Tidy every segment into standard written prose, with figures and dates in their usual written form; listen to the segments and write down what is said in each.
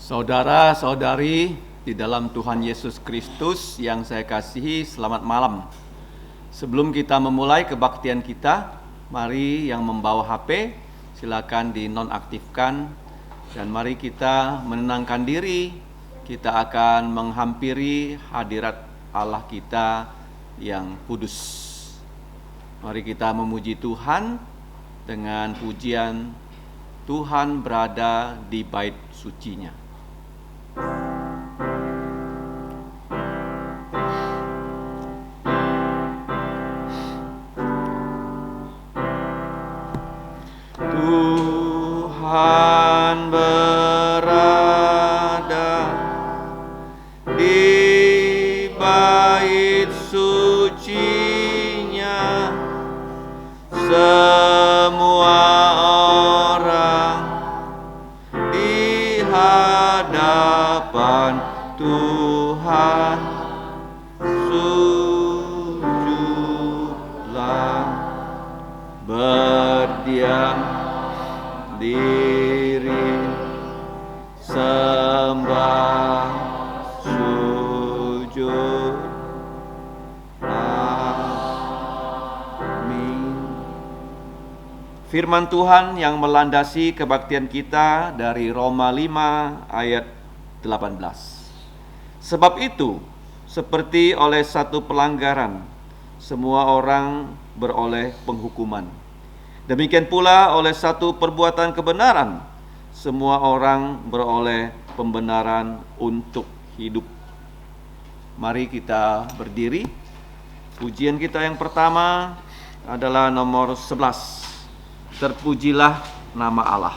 Saudara-saudari di dalam Tuhan Yesus Kristus yang saya kasihi, selamat malam. Sebelum kita memulai kebaktian kita, mari yang membawa HP silakan dinonaktifkan dan mari kita menenangkan diri. Kita akan menghampiri hadirat Allah kita yang kudus. Mari kita memuji Tuhan dengan pujian Tuhan berada di bait sucinya. Tuhan berada di bait sucinya, semua orang di hadapan Tuhan sujudlah, berdiam diri, sembah, sujud. Amin. Firman Tuhan yang melandasi kebaktian kita dari Roma 5 ayat 18. Sebab itu, seperti oleh satu pelanggaran, semua orang beroleh penghukuman. Demikian pula oleh satu perbuatan kebenaran, semua orang beroleh pembenaran untuk hidup. Mari kita berdiri. Pujian kita yang pertama adalah nomor 11. Terpujilah nama Allah.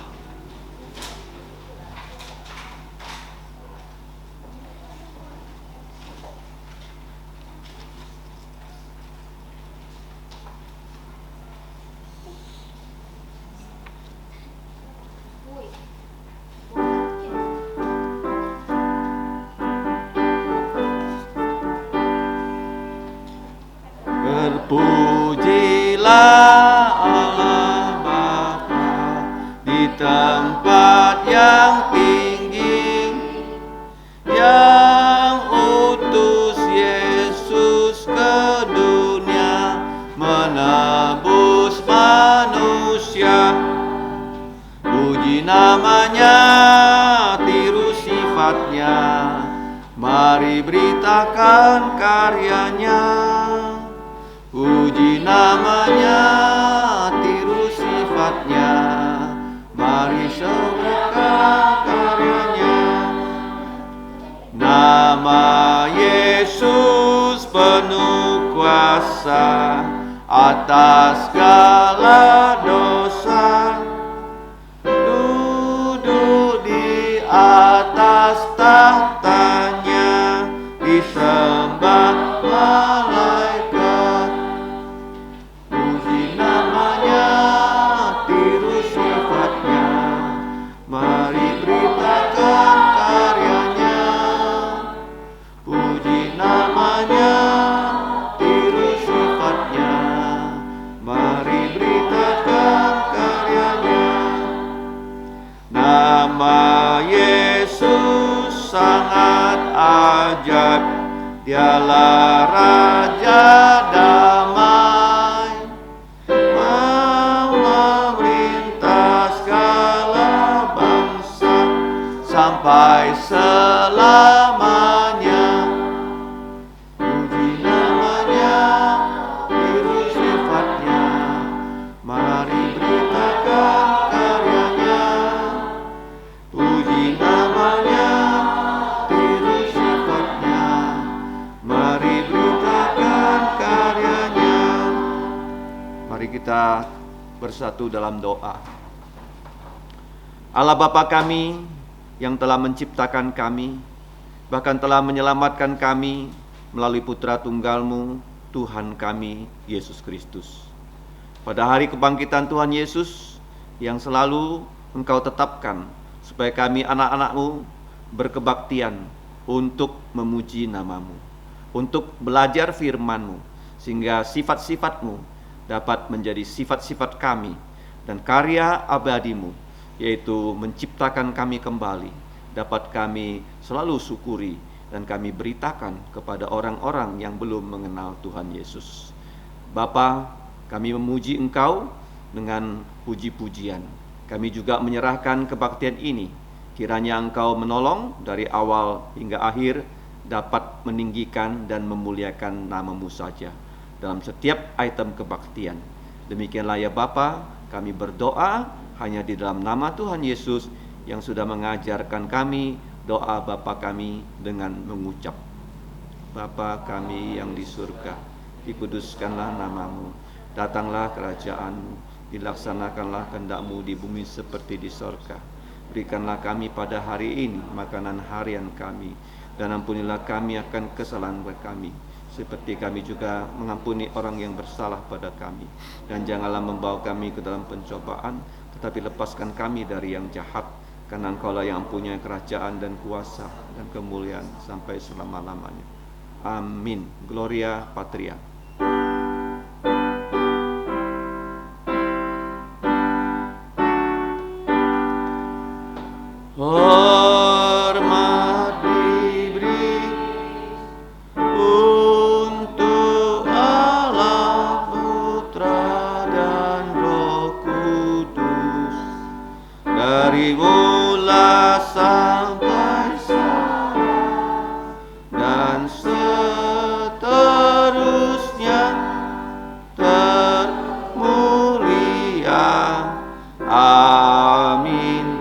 Berpujilah Allah Bapa di tempat yang tinggi, yang utus Yesus ke dunia menebus manusia. Puji namanya, tiru sifatnya, mari beritakan karyanya. Puji namanya, tiru sifatnya, mari serukan karyanya. Nama Yesus penuh kuasa atas segala dosa, duduk di atas tahtanya, disembah malaikat. Puji namanya, tiru sifatnya, mari beritakan karyanya. Puji namanya, tiru sifatnya, mari beritakan karyanya. Nama Yesus sangat ajaib, dialah Raja damai, memerintah segala bangsa sampai selamanya. Puji namanya, tiru sifatnya, mari beritakan karyanya. Puji namanya, tiru sifatnya, mari beritakan karyanya. Mari kita bersatu dalam doa. Allah Bapa kami yang telah menciptakan kami, bahkan telah menyelamatkan kami melalui Putra Tunggal-Mu, Tuhan kami, Yesus Kristus. Pada hari kebangkitan Tuhan Yesus yang selalu Engkau tetapkan supaya kami anak-anak-Mu berkebaktian untuk memuji nama-Mu, untuk belajar firman-Mu, sehingga sifat-sifat-Mu dapat menjadi sifat-sifat kami dan karya abadi-Mu, yaitu menciptakan kami kembali dapat kami selalu syukuri dan kami beritakan kepada orang-orang yang belum mengenal Tuhan Yesus. Bapa, kami memuji Engkau dengan puji-pujian. Kami juga menyerahkan kebaktian ini. Kiranya Engkau menolong dari awal hingga akhir dapat meninggikan dan memuliakan nama-Mu saja dalam setiap item kebaktian. Demikianlah ya Bapa, kami berdoa hanya di dalam nama Tuhan Yesus yang sudah mengajarkan kami doa Bapa kami dengan mengucap, Bapa kami yang di surga, dikuduskanlah nama-Mu, datanglah kerajaan-Mu, dilaksanakanlah kehendak-Mu di bumi seperti di sorga. Berikanlah kami pada hari ini makanan harian kami, dan ampunilah kami akan kesalahan kami, seperti kami juga mengampuni orang yang bersalah pada kami. Dan janganlah membawa kami ke dalam pencobaan, tetapi lepaskan kami dari yang jahat, karena Engkaulah yang mempunyai kerajaan dan kuasa dan kemuliaan sampai selama-lamanya. Amin. Gloria Patria. Hormat diberi untuk Allah Putra dan Roh Kudus, dari mula sampai sekarang dan seterusnya termulia. Amin.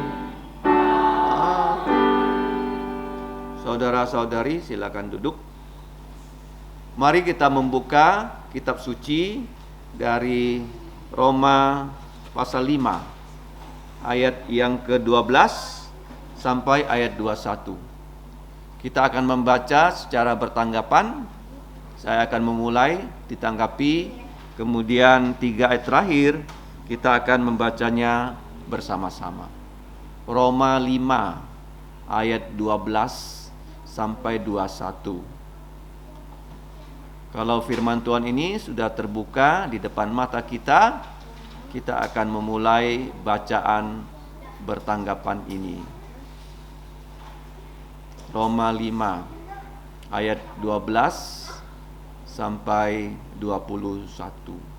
Saudara-saudari, silakan duduk. Mari kita membuka kitab suci dari Roma pasal 5 ayat yang ke-12 sampai ayat 21. Kita akan membaca secara bertanggapan. Saya akan memulai, ditanggapi, kemudian 3 ayat terakhir kita akan membacanya bersama-sama. Roma 5 ayat 12 sampai 21. Kalau firman Tuhan ini sudah terbuka di depan mata kita, kita akan memulai bacaan bertanggapan ini. Roma 5 ayat 12 sampai 21.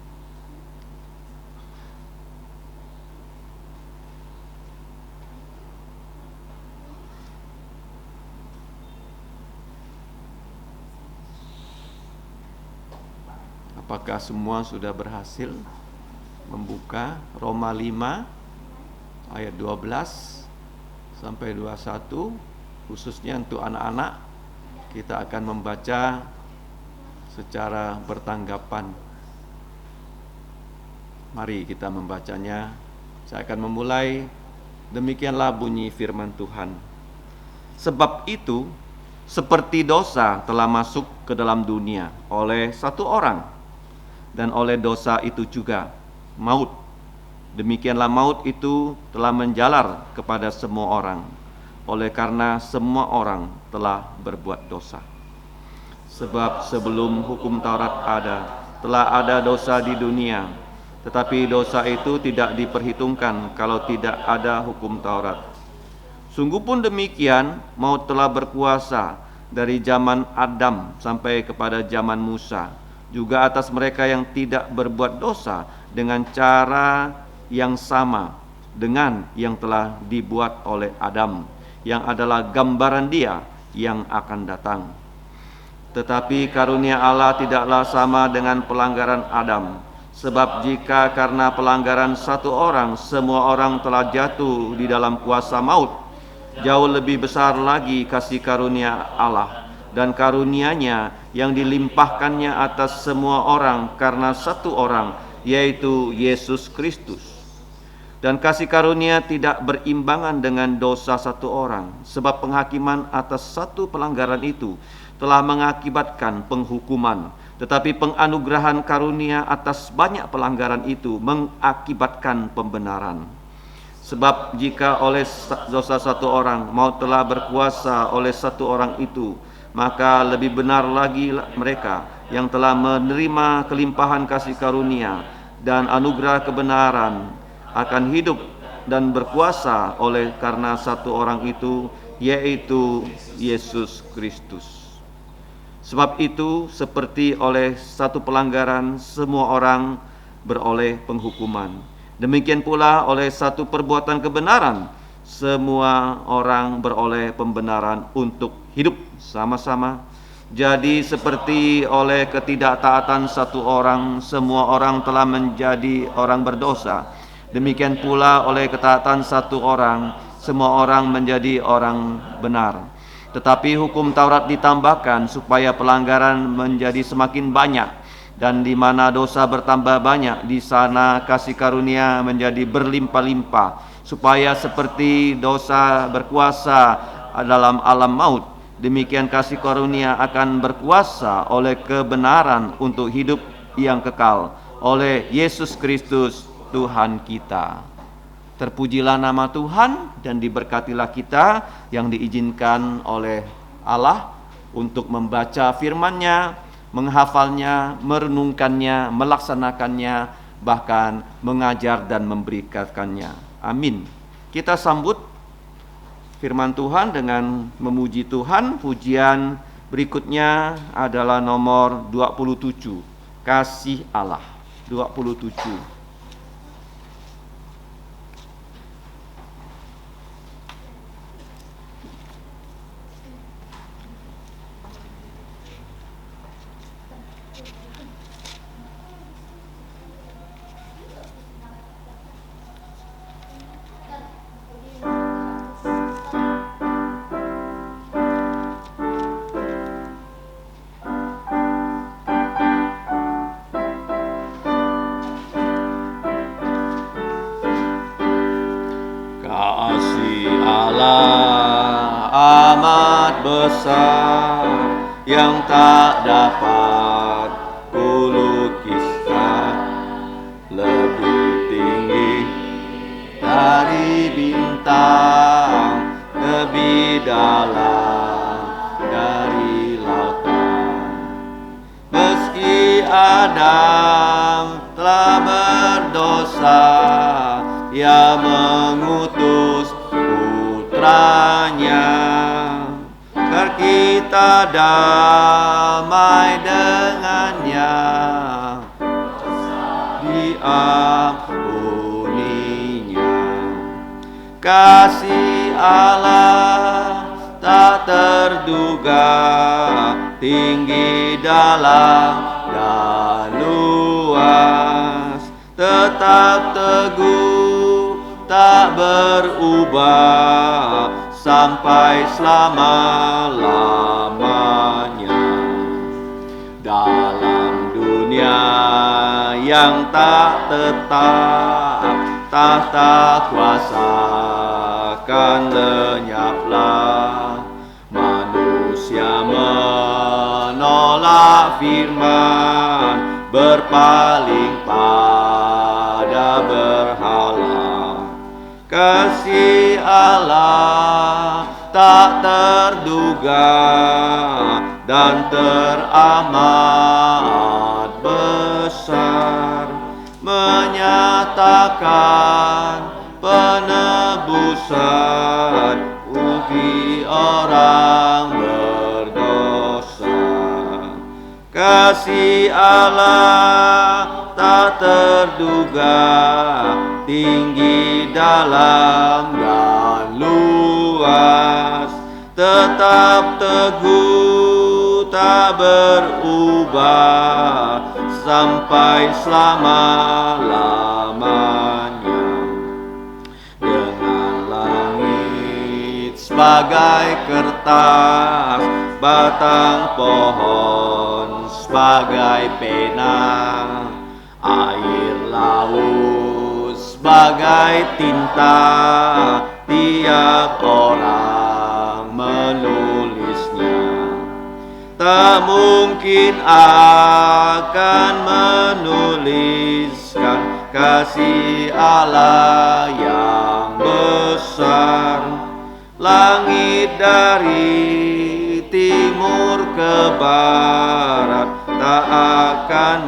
Apakah semua sudah berhasil membuka Roma 5 ayat 12 sampai 21, khususnya untuk anak-anak? Kita akan membaca secara bertanggapan. Mari kita membacanya. Saya akan memulai. Demikianlah bunyi firman Tuhan. Sebab itu, seperti dosa telah masuk ke dalam dunia oleh satu orang, dan oleh dosa itu juga maut. Demikianlah maut itu telah menjalar kepada semua orang, oleh karena semua orang telah berbuat dosa. Sebab sebelum hukum Taurat ada, telah ada dosa di dunia, tetapi dosa itu tidak diperhitungkan kalau tidak ada hukum Taurat. Sungguh pun demikian, maut telah berkuasa dari zaman Adam sampai kepada zaman Musa, juga atas mereka yang tidak berbuat dosa, dengan cara yang sama dengan yang telah dibuat oleh Adam, yang adalah gambaran Dia yang akan datang. Tetapi karunia Allah tidaklah sama dengan pelanggaran Adam, sebab jika karena pelanggaran satu orang semua orang telah jatuh di dalam kuasa maut, jauh lebih besar lagi kasih karunia Allah dan karunia-Nya yang dilimpahkannya atas semua orang karena satu orang, yaitu Yesus Kristus. Dan kasih karunia tidak berimbangan dengan dosa satu orang, sebab penghakiman atas satu pelanggaran itu telah mengakibatkan penghukuman, tetapi penganugerahan karunia atas banyak pelanggaran itu mengakibatkan pembenaran. Sebab jika oleh dosa satu orang maut telah berkuasa oleh satu orang itu, maka lebih benar lagi mereka yang telah menerima kelimpahan kasih karunia dan anugerah kebenaran akan hidup dan berkuasa oleh karena satu orang itu, yaitu Yesus Kristus. Sebab itu, seperti oleh satu pelanggaran semua orang beroleh penghukuman, demikian pula oleh satu perbuatan kebenaran semua orang beroleh pembenaran untuk hidup sama-sama. Jadi seperti oleh ketidaktaatan satu orang semua orang telah menjadi orang berdosa, demikian pula oleh ketaatan satu orang semua orang menjadi orang benar. Tetapi hukum Taurat ditambahkan supaya pelanggaran menjadi semakin banyak, dan di mana dosa bertambah banyak, di sana kasih karunia menjadi berlimpah-limpah, supaya seperti dosa berkuasa dalam alam maut, demikian kasih karunia akan berkuasa oleh kebenaran untuk hidup yang kekal oleh Yesus Kristus Tuhan kita. Terpujilah nama Tuhan dan diberkatilah kita yang diizinkan oleh Allah untuk membaca firman-Nya, menghafalnya, merenungkannya, melaksanakannya, bahkan mengajar dan memberitakannya. Amin. Kita sambut firman Tuhan dengan memuji Tuhan. Pujian berikutnya adalah nomor 27, Kasih Allah. 27. Besar yang tak dapat kulukiskan, lebih tinggi dari bintang, lebih dalam dari lautan. Meski Adam telah berdosa, Ia mengutus putranya, kita damai dengannya, diampuninya. Kasih Allah tak terduga, tinggi dalam dan luas, tetap teguh tak berubah sampai selama-lamanya. Dalam dunia yang tak tetap, tahta kuasa kan lenyaplah. Manusia menolak firman, berpaling pada berhala. Kasih Allah tak terduga dan teramat besar, menyatakan penebusan bagi orang berdosa. Kasih Allah tak terduga, tinggi dalam dan luas, tetap teguh tak berubah sampai selama-lamanya. Dengan langit sebagai kertas, batang pohon sebagai pena, air laut sebagai tinta, tiap orang menulisnya. Tak mungkin akan menuliskan kasih Allah yang besar. Langit dari timur ke barat tak akan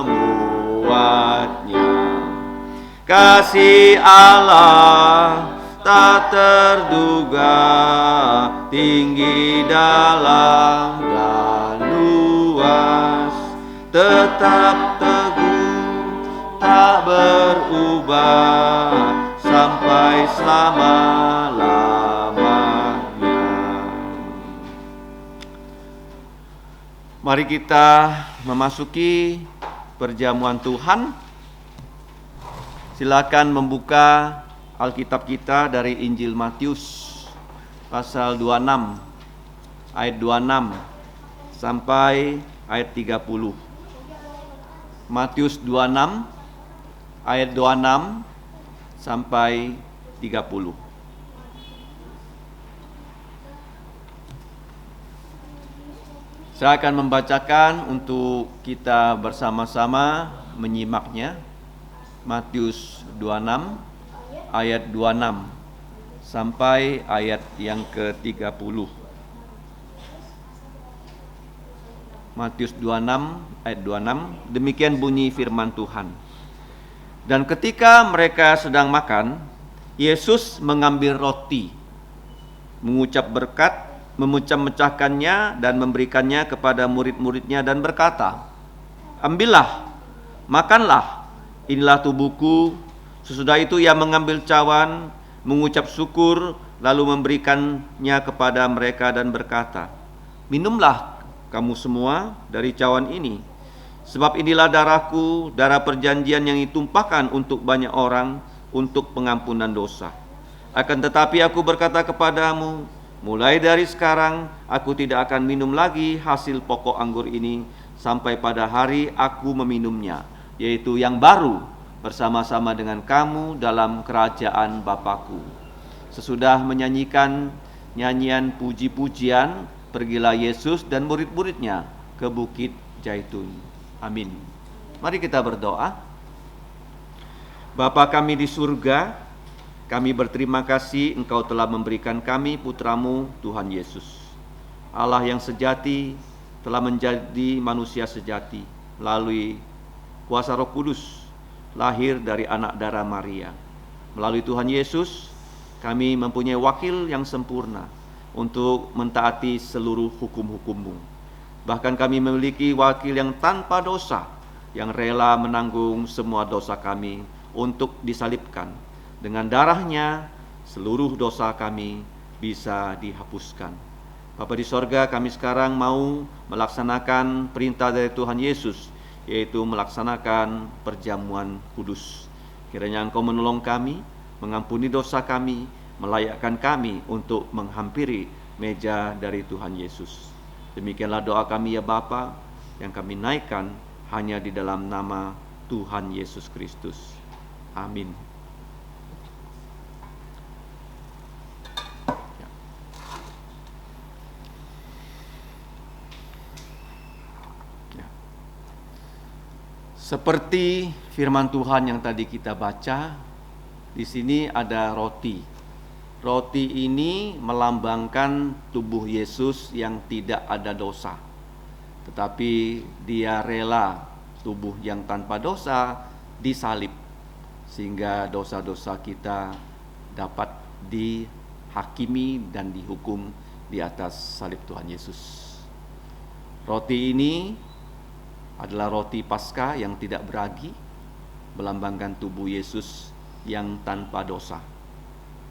memuatnya. Kasih Allah tak terduga, tinggi dalam dan luas, tetap teguh, tak berubah sampai selama-lamanya. Mari kita memasuki perjamuan Tuhan. Silakan membuka Alkitab kita dari Injil Matius pasal 26 ayat 26 sampai ayat 30. Matius 26 ayat 26 sampai 30. Saya akan membacakan untuk kita bersama-sama menyimaknya. Matius 26 ayat 26 sampai ayat yang ke-30. Matius 26 ayat 26, demikian bunyi firman Tuhan. Dan ketika mereka sedang makan, Yesus mengambil roti, mengucap berkat, memecah-mecahkannya dan memberikannya kepada murid-muridnya dan berkata, "Ambillah, makanlah. Inilah tubuhku." Sesudah itu ia mengambil cawan, mengucap syukur, lalu memberikannya kepada mereka dan berkata, "Minumlah kamu semua dari cawan ini, sebab inilah darahku, darah perjanjian yang ditumpahkan untuk banyak orang untuk pengampunan dosa. Akan tetapi aku berkata kepadamu, mulai dari sekarang aku tidak akan minum lagi hasil pokok anggur ini sampai pada hari aku meminumnya, yaitu yang baru bersama-sama dengan kamu dalam kerajaan Bapakku." Sesudah menyanyikan nyanyian puji-pujian, pergilah Yesus dan murid-muridnya ke Bukit Zaitun. Amin. Mari kita berdoa. Bapa kami di surga, kami berterima kasih Engkau telah memberikan kami putramu Tuhan Yesus, Allah yang sejati, telah menjadi manusia sejati melalui kuasa Roh Kudus, lahir dari anak darah Maria. Melalui Tuhan Yesus, kami mempunyai wakil yang sempurna untuk mentaati seluruh hukum-hukum-Mu. Bahkan kami memiliki wakil yang tanpa dosa, yang rela menanggung semua dosa kami untuk disalibkan. Dengan darahnya, seluruh dosa kami bisa dihapuskan. Bapa di sorga, kami sekarang mau melaksanakan perintah dari Tuhan Yesus, yaitu melaksanakan perjamuan kudus. Kiranya Engkau menolong kami, mengampuni dosa kami, melayakkan kami untuk menghampiri meja dari Tuhan Yesus. Demikianlah doa kami ya Bapa, yang kami naikkan hanya di dalam nama Tuhan Yesus Kristus. Amin. Seperti firman Tuhan yang tadi kita baca, di sini ada roti. Roti ini melambangkan tubuh Yesus yang tidak ada dosa. Tetapi dia rela tubuh yang tanpa dosa disalib, sehingga dosa-dosa kita dapat dihakimi dan dihukum di atas salib Tuhan Yesus. Roti ini adalah roti Paskah yang tidak beragi, melambangkan tubuh Yesus yang tanpa dosa.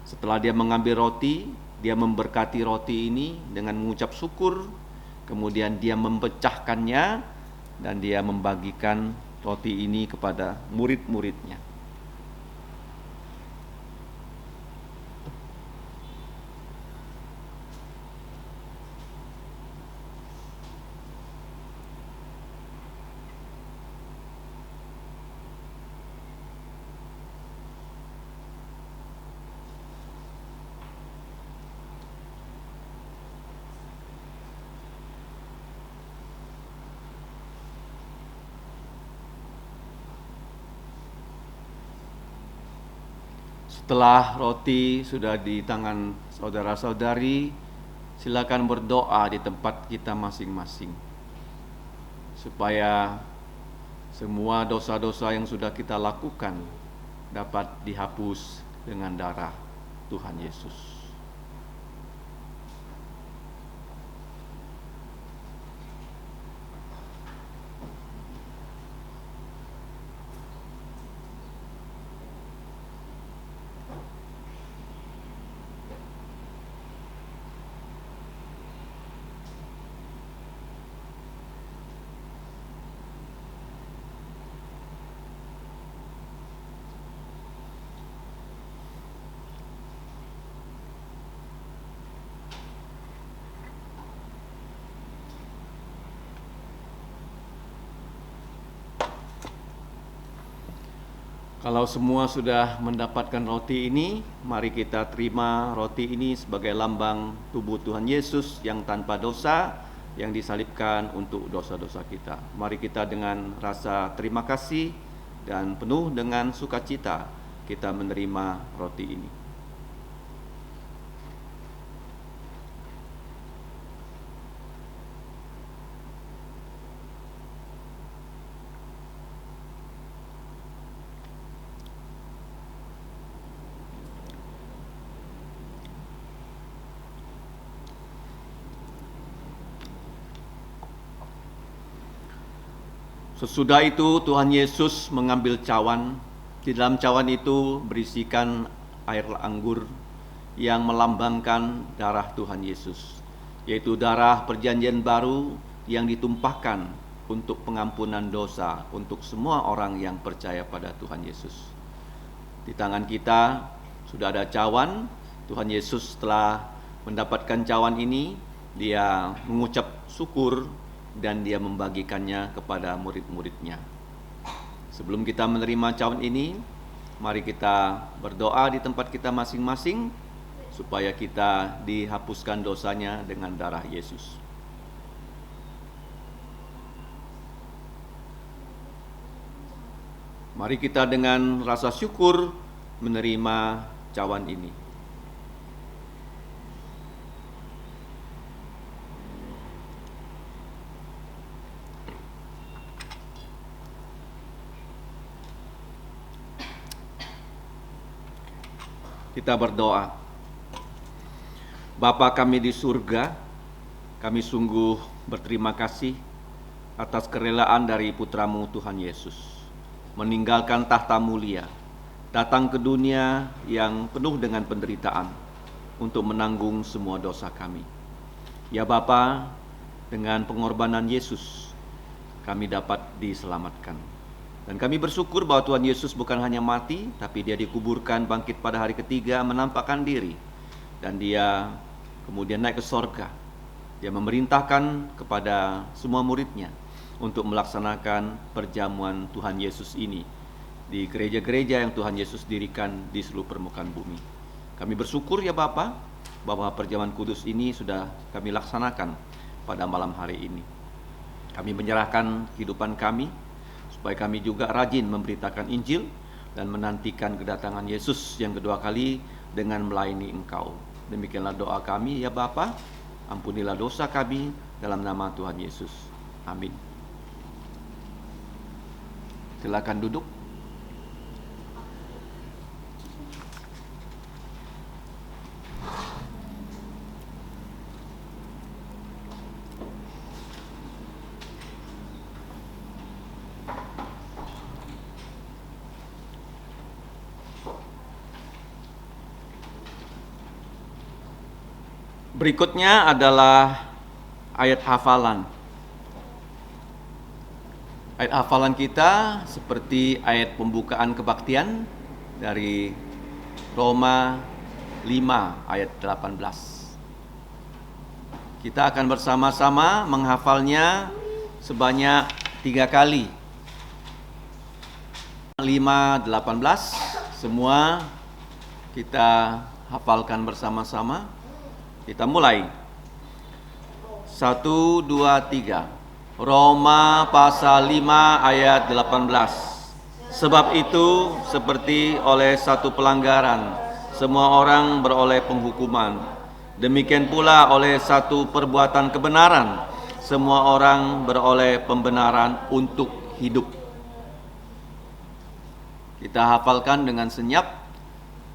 Setelah dia mengambil roti, dia memberkati roti ini dengan mengucap syukur, kemudian dia memecahkannya dan dia membagikan roti ini kepada murid-muridnya. Setelah roti sudah di tangan saudara-saudari, silakan berdoa di tempat kita masing-masing, supaya semua dosa-dosa yang sudah kita lakukan dapat dihapus dengan darah Tuhan Yesus. Kalau semua sudah mendapatkan roti ini, mari kita terima roti ini sebagai lambang tubuh Tuhan Yesus yang tanpa dosa, yang disalibkan untuk dosa-dosa kita. Mari kita dengan rasa terima kasih dan penuh dengan sukacita kita menerima roti ini. Sesudah itu Tuhan Yesus mengambil cawan. Di dalam cawan itu berisikan air anggur yang melambangkan darah Tuhan Yesus, yaitu darah perjanjian baru yang ditumpahkan untuk pengampunan dosa untuk semua orang yang percaya pada Tuhan Yesus. Di tangan kita sudah ada cawan. Tuhan Yesus setelah mendapatkan cawan ini, dia mengucap syukur dan dia membagikannya kepada murid-muridnya. Sebelum kita menerima cawan ini, mari kita berdoa di tempat kita masing-masing supaya kita dihapuskan dosanya dengan darah Yesus. Mari kita dengan rasa syukur menerima cawan ini. Kita berdoa. Bapa kami di surga, kami sungguh berterima kasih atas kerelaan dari putramu Tuhan Yesus, meninggalkan tahta mulia, datang ke dunia yang penuh dengan penderitaan untuk menanggung semua dosa kami. Ya Bapa, dengan pengorbanan Yesus, kami dapat diselamatkan. Dan kami bersyukur bahwa Tuhan Yesus bukan hanya mati, tapi dia dikuburkan, bangkit pada hari ketiga, menampakkan diri. Dan dia kemudian naik ke sorga. Dia memerintahkan kepada semua muridnya untuk melaksanakan perjamuan Tuhan Yesus ini di gereja-gereja yang Tuhan Yesus dirikan di seluruh permukaan bumi. Kami bersyukur ya Bapa, bahwa perjamuan kudus ini sudah kami laksanakan pada malam hari ini. Kami menyerahkan kehidupan kami, supaya kami juga rajin memberitakan Injil dan menantikan kedatangan Yesus yang kedua kali dengan melayani Engkau. Demikianlah doa kami ya Bapa, ampunilah dosa kami dalam nama Tuhan Yesus. Amin. Silakan duduk. Berikutnya adalah ayat hafalan. Ayat hafalan kita seperti ayat pembukaan kebaktian dari Roma 5 ayat 18. Kita akan bersama-sama menghafalnya sebanyak 3 kali. 5, 18, semua kita hafalkan bersama-sama. Kita mulai. 1, 2, 3. Roma pasal 5 ayat 18. Sebab itu seperti oleh satu pelanggaran semua orang beroleh penghukuman, demikian pula oleh satu perbuatan kebenaran semua orang beroleh pembenaran untuk hidup. Kita hafalkan dengan senyap.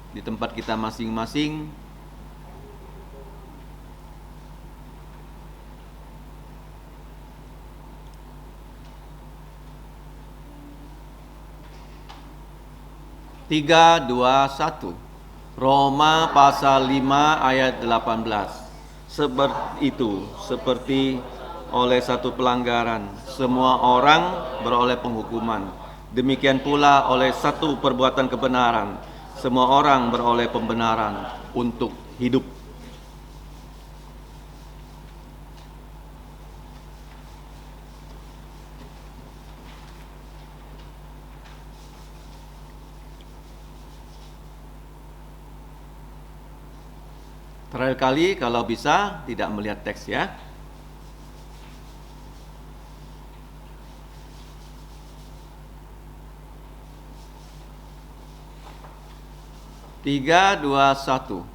di tempat kita masing-masing. Tiga, dua, satu. Roma pasal 5 ayat 18. Seperti oleh satu pelanggaran semua orang beroleh penghukuman, demikian pula oleh satu perbuatan kebenaran semua orang beroleh pembenaran untuk hidup. Terakhir kali, kalau bisa tidak melihat teks ya. Tiga, dua, satu.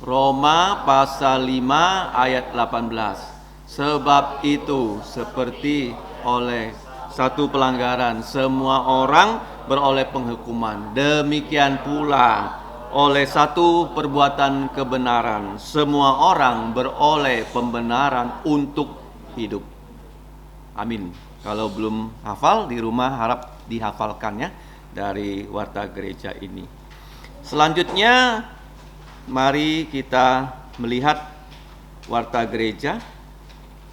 Roma pasal 5 ayat 18. Sebab itu seperti oleh satu pelanggaran semua orang beroleh penghukuman, demikian pula oleh satu perbuatan kebenaran semua orang beroleh pembenaran untuk hidup. Amin. Kalau belum hafal di rumah harap dihafalkannya dari warta gereja ini. Selanjutnya mari kita melihat warta gereja,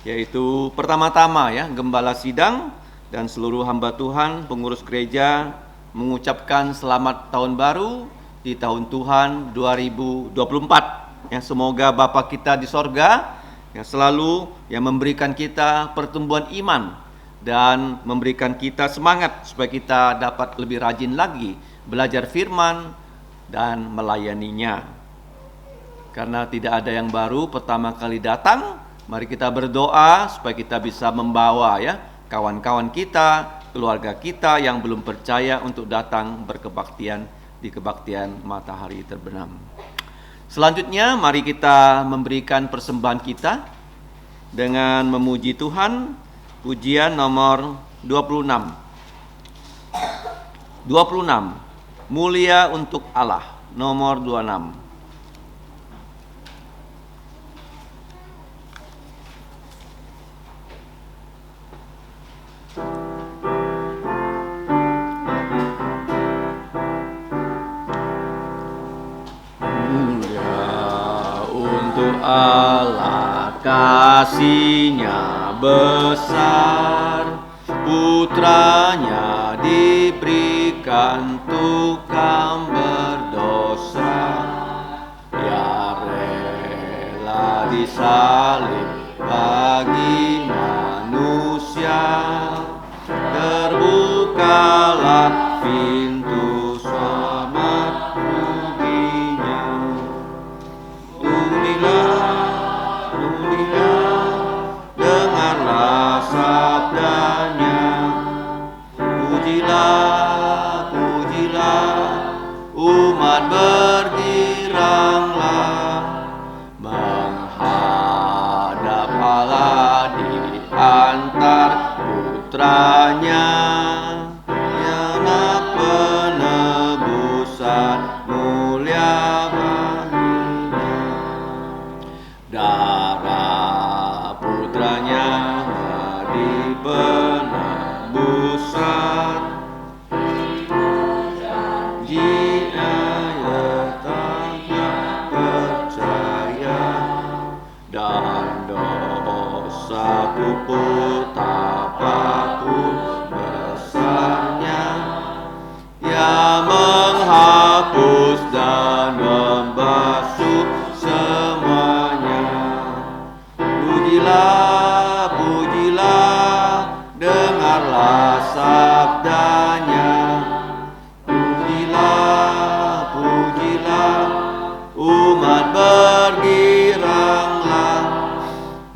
yaitu pertama-tama ya, gembala sidang dan seluruh hamba Tuhan, pengurus gereja mengucapkan selamat tahun baru di tahun Tuhan 2024. Ya, semoga Bapa kita di sorga yang selalu yang memberikan kita pertumbuhan iman dan memberikan kita semangat supaya kita dapat lebih rajin lagi belajar firman dan melayaninya. Karena tidak ada yang baru pertama kali datang, mari kita berdoa supaya kita bisa membawa ya kawan-kawan kita, keluarga kita yang belum percaya untuk datang berkebaktian di kebaktian matahari terbenam. Selanjutnya mari kita memberikan persembahan kita dengan memuji Tuhan. Pujian nomor 26. Mulia untuk Allah, nomor 26. Allah kasih-Nya besar, putranya diberikan tukang berdosa, ya rela disalib bagi manusia, terbukalah pintu selamat baginya. Dengarlah sabdanya, pujilah, umat bergiranglah, menghadap Allah di antar putranya, yana penebusan mulia baginya. Darah putranya di penebusan, jika tak percaya, dan dosaku betapapun besarnya, Ia menghapus dan membasuh semuanya. Pujilah, dengarlah sabdanya. Pujilah, umat bergiranglah,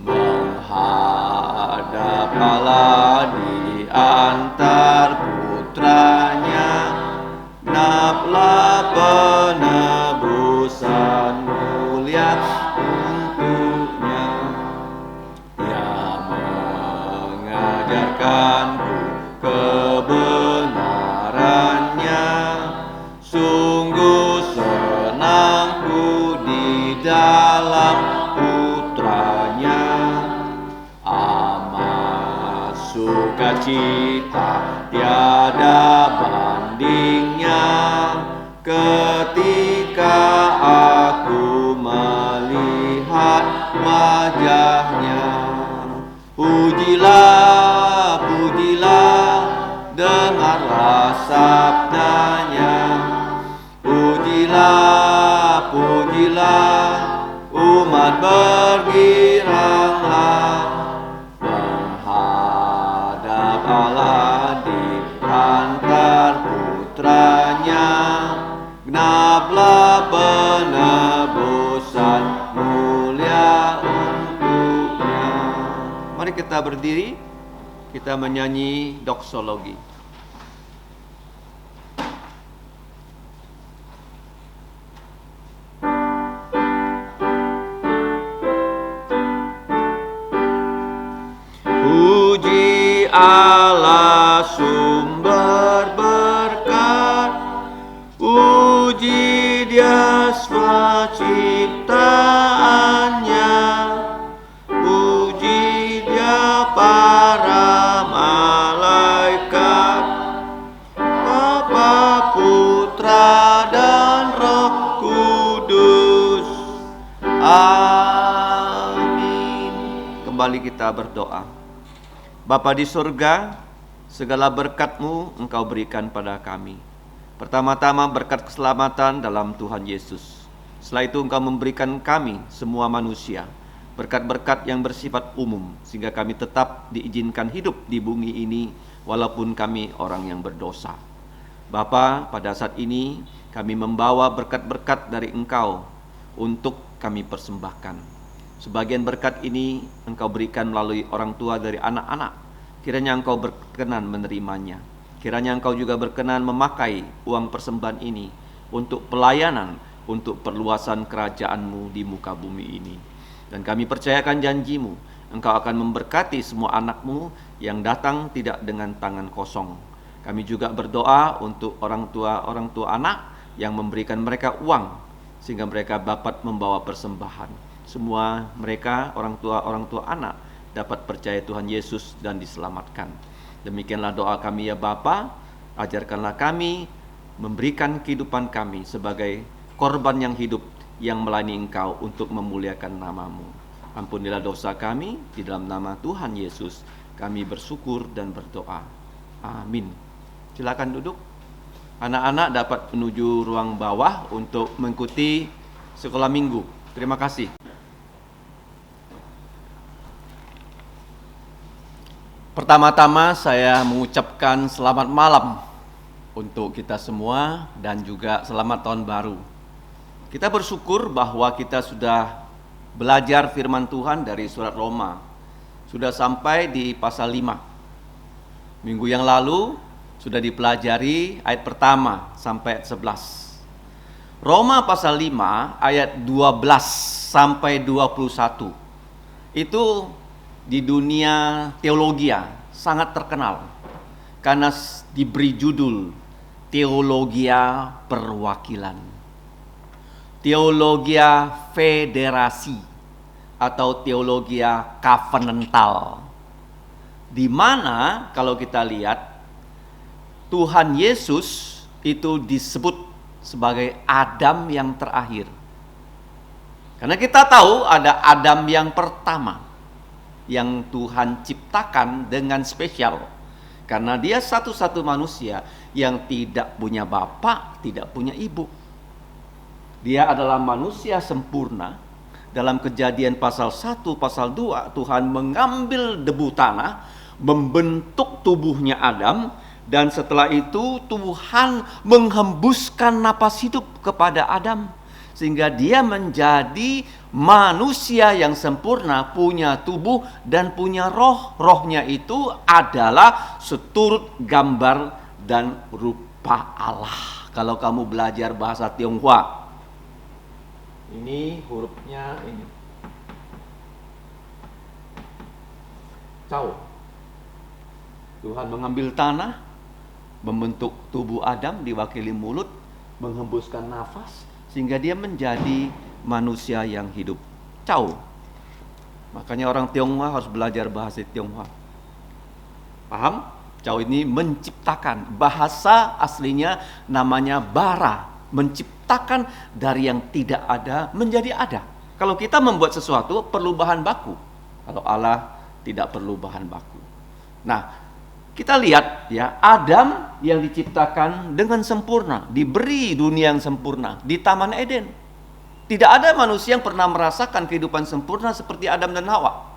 menghadap Allah di antar putranya, genaplah penebus sukacita tiada bandingnya ketika aku melihat wajahnya. Pujilah, pujilah, dengarlah sabdanya. Pujilah, pujilah, umat bergiranglah menghadap Allah di antar putranya. Genaplah penebusan mulia untuknya. Mari kita berdiri, kita menyanyi doksologi. Puji Allah sumber berkat, puji Dia ciptaannya, puji Dia para malaikat, Bapa, Putra dan Roh Kudus. Amin. Kembali kita berdoa. Bapa di surga, segala berkat-Mu Engkau berikan pada kami. Pertama-tama berkat keselamatan dalam Tuhan Yesus. Setelah itu Engkau memberikan kami semua manusia berkat-berkat yang bersifat umum, sehingga kami tetap diizinkan hidup di bumi ini walaupun kami orang yang berdosa. Bapa, pada saat ini kami membawa berkat-berkat dari Engkau untuk kami persembahkan. Sebagian berkat ini Engkau berikan melalui orang tua dari anak-anak. Kiranya Engkau berkenan menerimanya. Kiranya Engkau juga berkenan memakai uang persembahan ini untuk pelayanan, untuk perluasan kerajaan-Mu di muka bumi ini. Dan kami percayakan janji-Mu, Engkau akan memberkati semua anak-Mu yang datang tidak dengan tangan kosong. Kami juga berdoa untuk orang tua anak yang memberikan mereka uang, sehingga mereka dapat membawa persembahan. Semua mereka, orang tua anak, dapat percaya Tuhan Yesus dan diselamatkan. Demikianlah doa kami ya Bapa. Ajarkanlah kami memberikan kehidupan kami sebagai korban yang hidup yang melayani Engkau untuk memuliakan nama-Mu. Ampunilah dosa kami, di dalam nama Tuhan Yesus kami bersyukur dan berdoa. Amin. Silakan duduk. Anak-anak dapat menuju ruang bawah untuk mengikuti sekolah minggu. Terima kasih. Pertama-tama saya mengucapkan selamat malam untuk kita semua dan juga selamat tahun baru. Kita bersyukur bahwa kita sudah belajar firman Tuhan dari surat Roma. Sudah sampai di pasal 5. Minggu yang lalu sudah dipelajari ayat pertama sampai ayat 11. Roma pasal 5 ayat 12 sampai 21. Itu di dunia teologi sangat terkenal karena diberi judul teologia perwakilan, teologia federasi atau teologia covenantal, di mana kalau kita lihat Tuhan Yesus itu disebut sebagai Adam yang terakhir. Karena kita tahu ada Adam yang pertama yang Tuhan ciptakan dengan spesial, karena dia satu-satu manusia yang tidak punya bapak, tidak punya ibu. Dia adalah manusia sempurna. Dalam Kejadian pasal 1, pasal 2, Tuhan mengambil debu tanah, membentuk tubuhnya Adam, dan setelah itu Tuhan menghembuskan napas hidup kepada Adam, sehingga dia menjadi manusia yang sempurna, punya tubuh dan punya roh. Rohnya itu adalah seturut gambar dan rupa Allah. Kalau kamu belajar bahasa Tionghoa, ini hurufnya ini. Cao. Tuhan mengambil tanah, membentuk tubuh Adam diwakili mulut, menghembuskan nafas, sehingga dia menjadi manusia yang hidup. Cao. Makanya orang Tionghoa harus belajar bahasa Tionghoa. Paham? Jauh ini menciptakan. Bahasa aslinya namanya bara. Menciptakan dari yang tidak ada menjadi ada. Kalau kita membuat sesuatu perlu bahan baku. Kalau Allah tidak perlu bahan baku. Nah, kita lihat ya, Adam yang diciptakan dengan sempurna, diberi dunia yang sempurna di Taman Eden. Tidak ada manusia yang pernah merasakan kehidupan sempurna seperti Adam dan Hawa.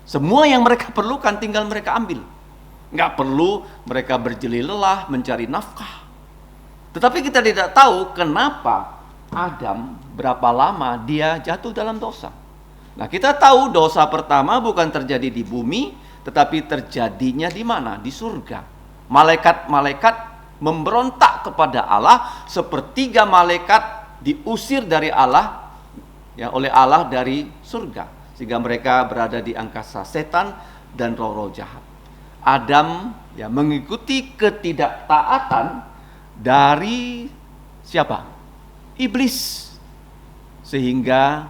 Semua yang mereka perlukan tinggal mereka ambil. Nggak perlu mereka berjeli lelah mencari nafkah. Tetapi kita tidak tahu kenapa Adam berapa lama dia jatuh dalam dosa. Nah, kita tahu dosa pertama bukan terjadi di bumi, tetapi terjadinya di mana? Di surga. Malaikat-malaikat memberontak kepada Allah, sepertiga malaikat diusir dari Allah, ya, oleh Allah dari surga, sehingga mereka berada di angkasa setan dan roh-roh jahat. Adam ya mengikuti ketidaktaatan dari siapa? Iblis. Sehingga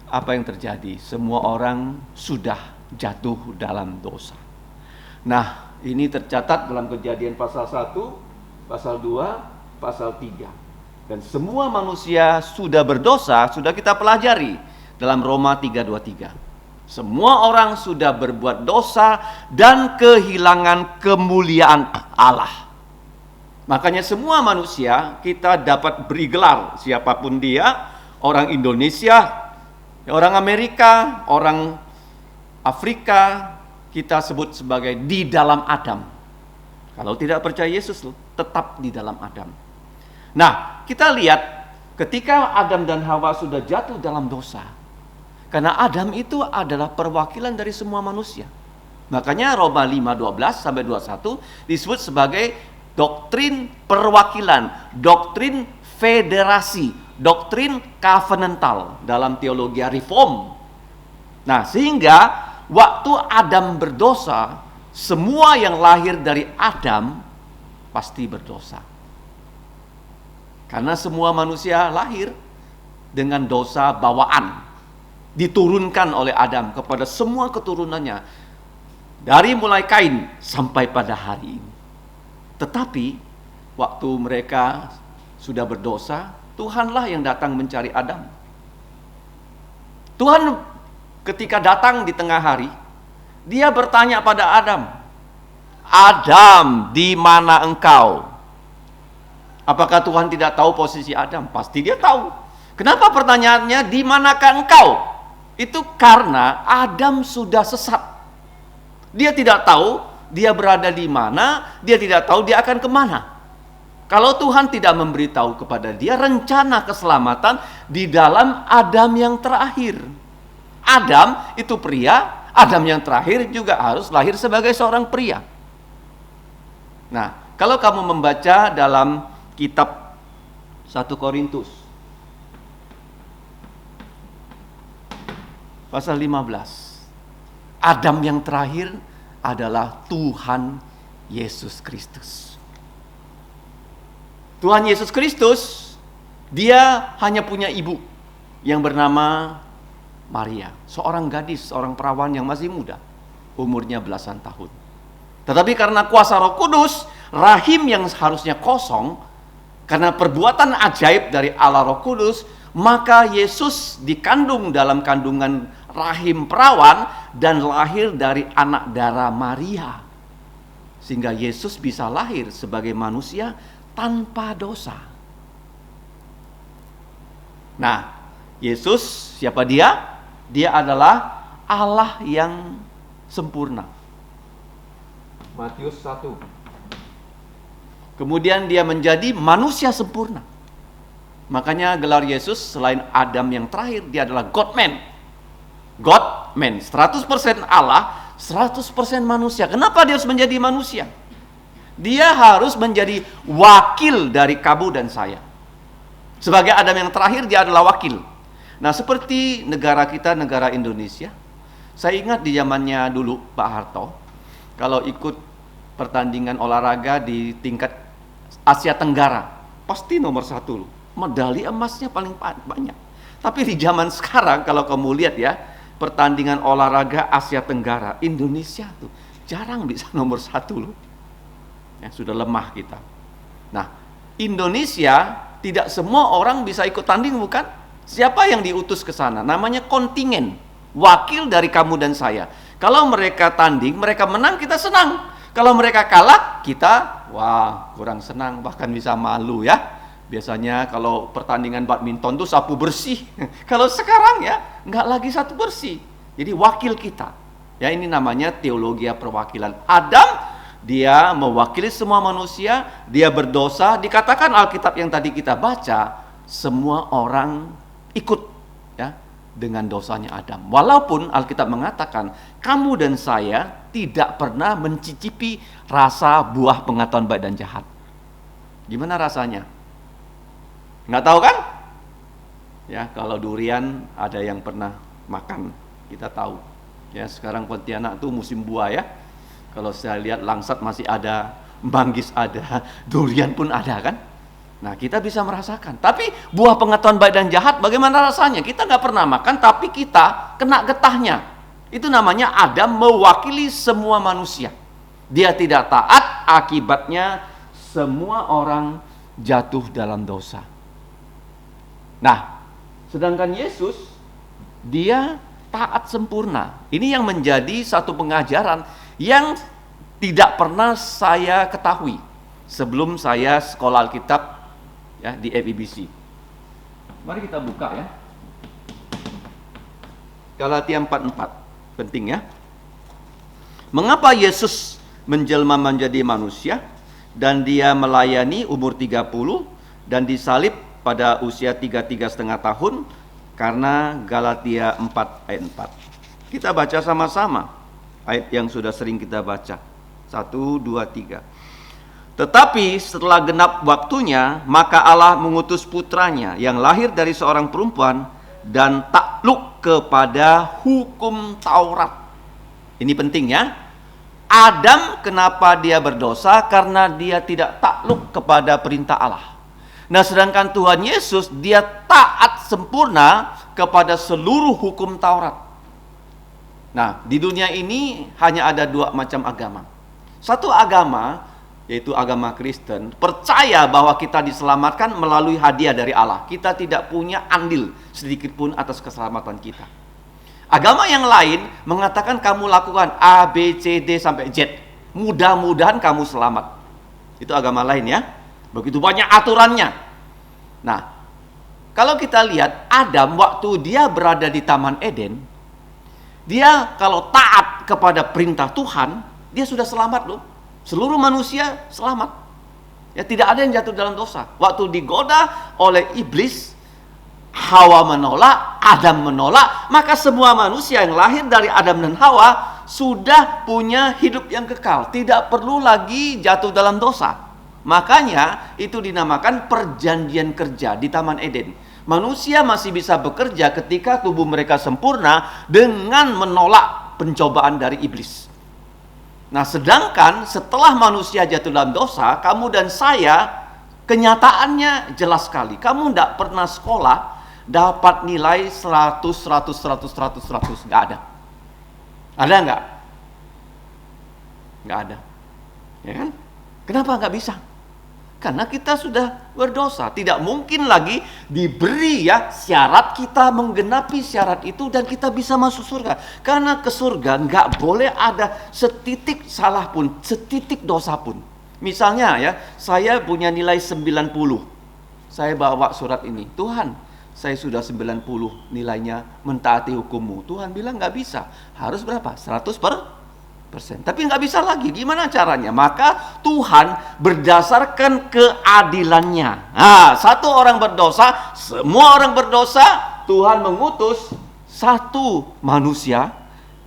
apa yang terjadi? Semua orang sudah jatuh dalam dosa. Nah, ini tercatat dalam Kejadian pasal 1, pasal 2, pasal 3. Dan semua manusia sudah berdosa, sudah kita pelajari dalam Roma 3:23. Semua orang sudah berbuat dosa dan kehilangan kemuliaan Allah. Makanya semua manusia kita dapat beri gelar, siapapun dia, orang Indonesia, orang Amerika, orang Afrika, kita sebut sebagai di dalam Adam. Kalau tidak percaya Yesus, tetap di dalam Adam. Nah, kita lihat ketika Adam dan Hawa sudah jatuh dalam dosa, karena Adam itu adalah perwakilan dari semua manusia. Makanya Roma 5:12-21 disebut sebagai doktrin perwakilan, doktrin federasi, doktrin covenantal dalam teologi reform. Nah, sehingga waktu Adam berdosa, semua yang lahir dari Adam pasti berdosa. Karena semua manusia lahir dengan dosa bawaan, diturunkan oleh Adam kepada semua keturunannya, dari mulai Kain sampai pada hari ini. Tetapi waktu mereka sudah berdosa, Tuhanlah yang datang mencari Adam. Tuhan ketika datang di tengah hari, dia bertanya pada Adam, "Adam, di mana engkau?" Apakah Tuhan tidak tahu posisi Adam? Pasti dia tahu. Kenapa pertanyaannya, "Di manakah engkau?" Itu karena Adam sudah sesat. Dia tidak tahu dia berada di mana, dia tidak tahu dia akan kemana. Kalau Tuhan tidak memberitahu kepada dia rencana keselamatan di dalam Adam yang terakhir. Adam itu pria, Adam yang terakhir juga harus lahir sebagai seorang pria. Nah, kalau kamu membaca dalam kitab 1 Korintus pasal 15, Adam yang terakhir adalah Tuhan Yesus Kristus. Tuhan Yesus Kristus, dia hanya punya ibu yang bernama Maria, seorang gadis, seorang perawan yang masih muda, umurnya belasan tahun. Tetapi karena kuasa Roh Kudus, rahim yang harusnya kosong, karena perbuatan ajaib dari Allah Roh Kudus, maka Yesus dikandung dalam kandungan rahim perawan dan lahir dari anak darah Maria. Sehingga Yesus bisa lahir sebagai manusia tanpa dosa. Nah, Yesus siapa dia? Dia adalah Allah yang sempurna. Matius 1. Kemudian dia menjadi manusia sempurna. Makanya gelar Yesus selain Adam yang terakhir, dia adalah God-man. God-man, 100% Allah, 100% manusia. Kenapa dia harus menjadi manusia? Dia harus menjadi wakil dari kamu dan saya. Sebagai Adam yang terakhir, dia adalah wakil. Nah, seperti negara kita, negara Indonesia, saya ingat di zamannya dulu Pak Harto, kalau ikut pertandingan olahraga di tingkat Asia Tenggara, pasti nomor 1 loh. Medali emasnya paling banyak. Tapi di zaman sekarang kalau kamu lihat ya, pertandingan olahraga Asia Tenggara, Indonesia tuh jarang bisa nomor 1 loh. Ya, sudah lemah kita. Nah, Indonesia tidak semua orang bisa ikut tanding, bukan? Siapa yang diutus ke sana? Namanya kontingen, wakil dari kamu dan saya. Kalau mereka tanding, mereka menang, kita senang. Kalau mereka kalah, kita wah kurang senang, bahkan bisa malu ya. Biasanya kalau pertandingan badminton tuh sapu bersih. Kalau sekarang ya nggak lagi sapu bersih. Jadi wakil kita. Ya, ini namanya teologi perwakilan. Adam, dia mewakili semua manusia, dia berdosa. Dikatakan Alkitab yang tadi kita baca, semua orang ikut ya dengan dosanya Adam. Walaupun Alkitab mengatakan kamu dan saya tidak pernah mencicipi rasa buah pengetahuan baik dan jahat. Gimana rasanya? Nggak tahu kan? Ya, kalau durian ada yang pernah makan, kita tahu. Ya, sekarang Pontianak tuh musim buah ya. Kalau saya lihat Langsat masih ada, Manggis ada, durian pun ada kan? Nah, kita bisa merasakan. Tapi buah pengetahuan baik dan jahat bagaimana rasanya? Kita nggak pernah makan, tapi kita kena getahnya. Itu namanya Adam mewakili semua manusia. Dia tidak taat, akibatnya semua orang jatuh dalam dosa. Nah, sedangkan Yesus, dia taat sempurna. Ini yang menjadi satu pengajaran yang tidak pernah saya ketahui sebelum saya sekolah Alkitab ya di FEBC. Mari kita buka ya. Galatia 4:4. Penting ya. Mengapa Yesus menjelma menjadi manusia dan dia melayani umur 30 dan disalib pada usia 33,5 tahun? Karena Galatia 4 ayat 4. Kita baca sama-sama ayat yang sudah sering kita baca. 1, 2, 3. Tetapi setelah genap waktunya, maka Allah mengutus putranya yang lahir dari seorang perempuan dan takluk kepada hukum Taurat. Ini penting ya. Adam kenapa dia berdosa? Karena dia tidak takluk kepada perintah Allah. Nah, sedangkan Tuhan Yesus dia taat sempurna kepada seluruh hukum Taurat. Nah, di dunia ini hanya ada 2 macam agama. Satu agama, yaitu agama Kristen, percaya bahwa kita diselamatkan melalui hadiah dari Allah. Kita tidak punya andil sedikit pun atas keselamatan kita. Agama yang lain mengatakan kamu lakukan A, B, C, D sampai Z, mudah-mudahan kamu selamat. Itu agama lain ya. Begitu banyak aturannya. Nah, kalau kita lihat Adam waktu dia berada di Taman Eden, dia kalau taat kepada perintah Tuhan, dia sudah selamat loh. Seluruh manusia selamat. Ya, tidak ada yang jatuh dalam dosa. Waktu digoda oleh iblis, Hawa menolak, Adam menolak, maka semua manusia yang lahir dari Adam dan Hawa sudah punya hidup yang kekal, tidak perlu lagi jatuh dalam dosa. Makanya itu dinamakan perjanjian kerja di Taman Eden. Manusia masih bisa bekerja ketika tubuh mereka sempurna dengan menolak pencobaan dari iblis. Nah, sedangkan setelah manusia jatuh dalam dosa, kamu dan saya kenyataannya jelas sekali. Kamu tidak pernah sekolah dapat nilai 100, 100. Nggak ada. Ada nggak? Nggak ada. Ya kan? Kenapa nggak bisa? Karena kita sudah berdosa. Tidak mungkin lagi diberi ya syarat, kita menggenapi syarat itu dan kita bisa masuk surga. Karena ke surga nggak boleh ada setitik salah pun, setitik dosa pun. Misalnya ya, saya punya nilai 90. Saya bawa surat ini. Tuhan, saya sudah 90 nilainya mentaati hukum-Mu. Tuhan bilang nggak bisa. Harus berapa? 100%. Tapi nggak bisa lagi. Gimana caranya? Maka Tuhan berdasarkan keadilannya. Nah, satu orang berdosa, semua orang berdosa. Tuhan mengutus satu manusia,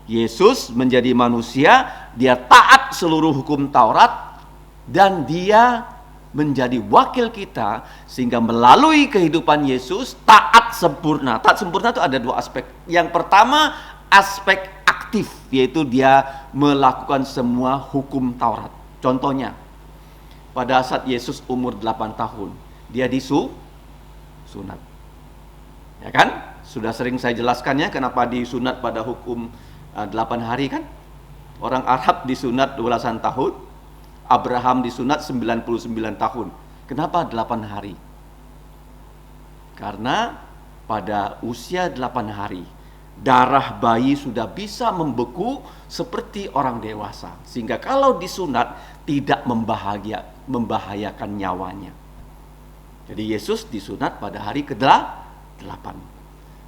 Yesus menjadi manusia. Dia taat seluruh hukum Taurat dan dia menjadi wakil kita, sehingga melalui kehidupan Yesus taat sempurna. Taat sempurna itu ada 2 aspek. Yang pertama aspek aktif, yaitu dia melakukan semua hukum Taurat. Contohnya, pada saat Yesus umur 8 tahun, dia disunat. Ya kan? Sudah sering saya jelaskannya kenapa disunat pada hukum 8 hari kan? Orang Arab disunat belasan tahun, Abraham disunat 99 tahun. Kenapa 8 hari? Karena pada usia 8 hari, darah bayi sudah bisa membeku seperti orang dewasa. Sehingga kalau disunat tidak membahayakan nyawanya. Jadi Yesus disunat pada hari ke-8.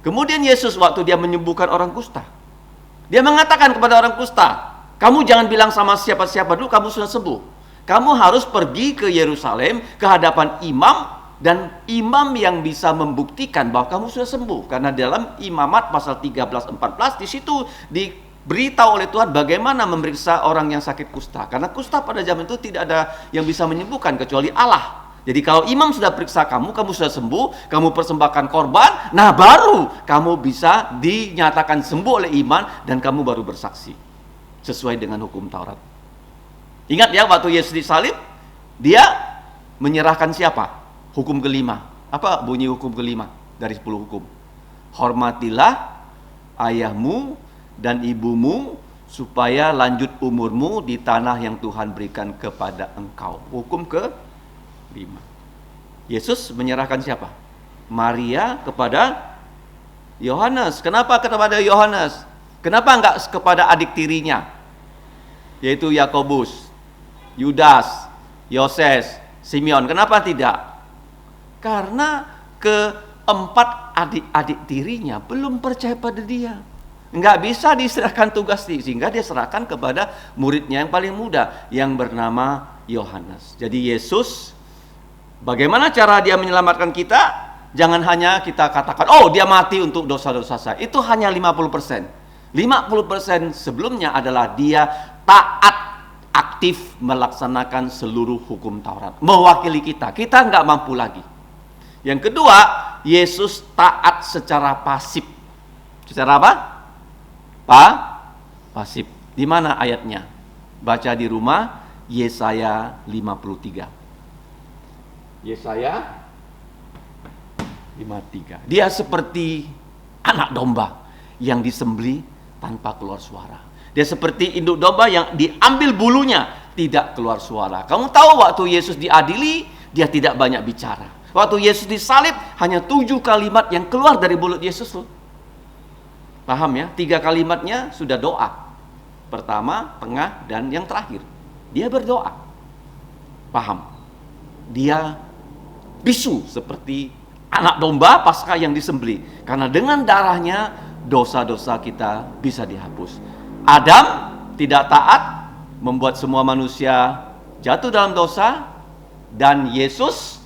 Kemudian Yesus waktu dia menyembuhkan orang kusta, dia mengatakan kepada orang kusta, kamu jangan bilang sama siapa-siapa dulu kamu sudah sembuh. Kamu harus pergi ke Yerusalem, ke hadapan imam, dan imam yang bisa membuktikan bahwa kamu sudah sembuh. Karena dalam Imamat pasal 13-14 di situ diberitahu oleh Tuhan bagaimana memeriksa orang yang sakit kusta. Karena kusta pada zaman itu tidak ada yang bisa menyembuhkan kecuali Allah. Jadi kalau imam sudah periksa kamu sudah sembuh, kamu persembahkan korban, nah baru kamu bisa dinyatakan sembuh oleh iman dan kamu baru bersaksi sesuai dengan hukum Taurat. Ingat ya, waktu Yesus disalib, dia menyerahkan siapa? Hukum kelima. Apa bunyi hukum kelima dari 10 hukum? Hormatilah ayahmu dan ibumu supaya lanjut umurmu di tanah yang Tuhan berikan kepada engkau. Hukum ke-5. Yesus menyerahkan siapa? Maria kepada Yohanes. Kenapa kepada Yohanes? Kenapa enggak kepada adik tirinya? Yaitu Yakobus, Yudas, Yoses, Simeon. Kenapa tidak? Karena keempat adik-adik tirinya belum percaya pada dia. Enggak bisa diserahkan tugas ini, sehingga dia serahkan kepada muridnya yang paling muda yang bernama Yohanes. Jadi Yesus, bagaimana cara dia menyelamatkan kita? Jangan hanya kita katakan, oh dia mati untuk dosa-dosa saya. Itu hanya 50%. 50% sebelumnya adalah dia taat, aktif melaksanakan seluruh hukum Taurat. Mewakili kita. Kita nggak mampu lagi. Yang kedua, Yesus taat secara pasif. Secara apa? Pasif. Di mana ayatnya? Baca di rumah, Yesaya 53. Yesaya 53. Dia seperti anak domba yang disembelih tanpa keluar suara. Dia seperti induk domba yang diambil bulunya, tidak keluar suara. Kamu tahu waktu Yesus diadili, dia tidak banyak bicara. Waktu Yesus disalib, hanya 7 kalimat yang keluar dari mulut Yesus loh. Paham ya? 3 kalimatnya sudah doa. Pertama, tengah, dan yang terakhir. Dia berdoa. Paham? Dia bisu seperti anak domba Paskah yang disembelih. Karena dengan darahnya dosa-dosa kita bisa dihapus. Adam tidak taat, membuat semua manusia jatuh dalam dosa, dan Yesus,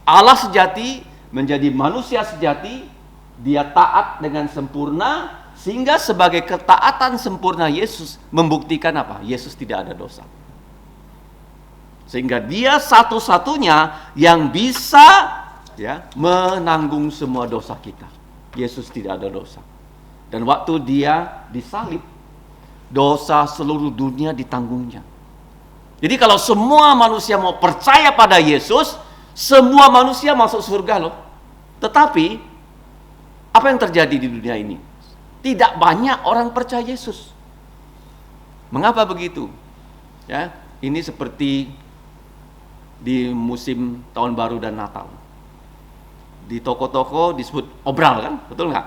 Allah sejati, menjadi manusia sejati. Dia taat dengan sempurna, sehingga sebagai ketaatan sempurna Yesus membuktikan apa? Yesus tidak ada dosa. Sehingga dia satu-satunya yang bisa menanggung semua dosa kita. Yesus tidak ada dosa. Dan waktu dia disalib, dosa seluruh dunia ditanggungnya. Jadi kalau semua manusia mau percaya pada Yesus, semua manusia masuk surga loh. Tetapi apa yang terjadi di dunia ini? Tidak banyak orang percaya Yesus. Mengapa begitu? Ya, ini seperti di musim tahun baru dan Natal. Di toko-toko disebut obral kan? Betul nggak?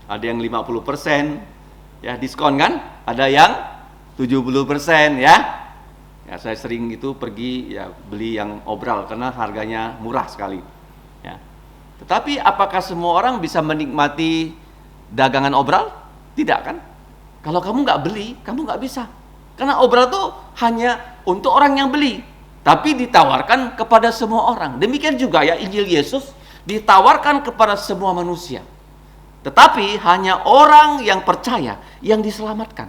Ada yang 50% ya diskon kan? Ada yang 70% ya. Ya, saya sering itu pergi ya beli yang obral karena harganya murah sekali. Ya. Tetapi apakah semua orang bisa menikmati dagangan obral? Tidak kan? Kalau kamu nggak beli, kamu nggak bisa. Karena obral itu hanya untuk orang yang beli, tapi ditawarkan kepada semua orang. Demikian juga ya Injil Yesus ditawarkan kepada semua manusia. Tetapi hanya orang yang percaya yang diselamatkan.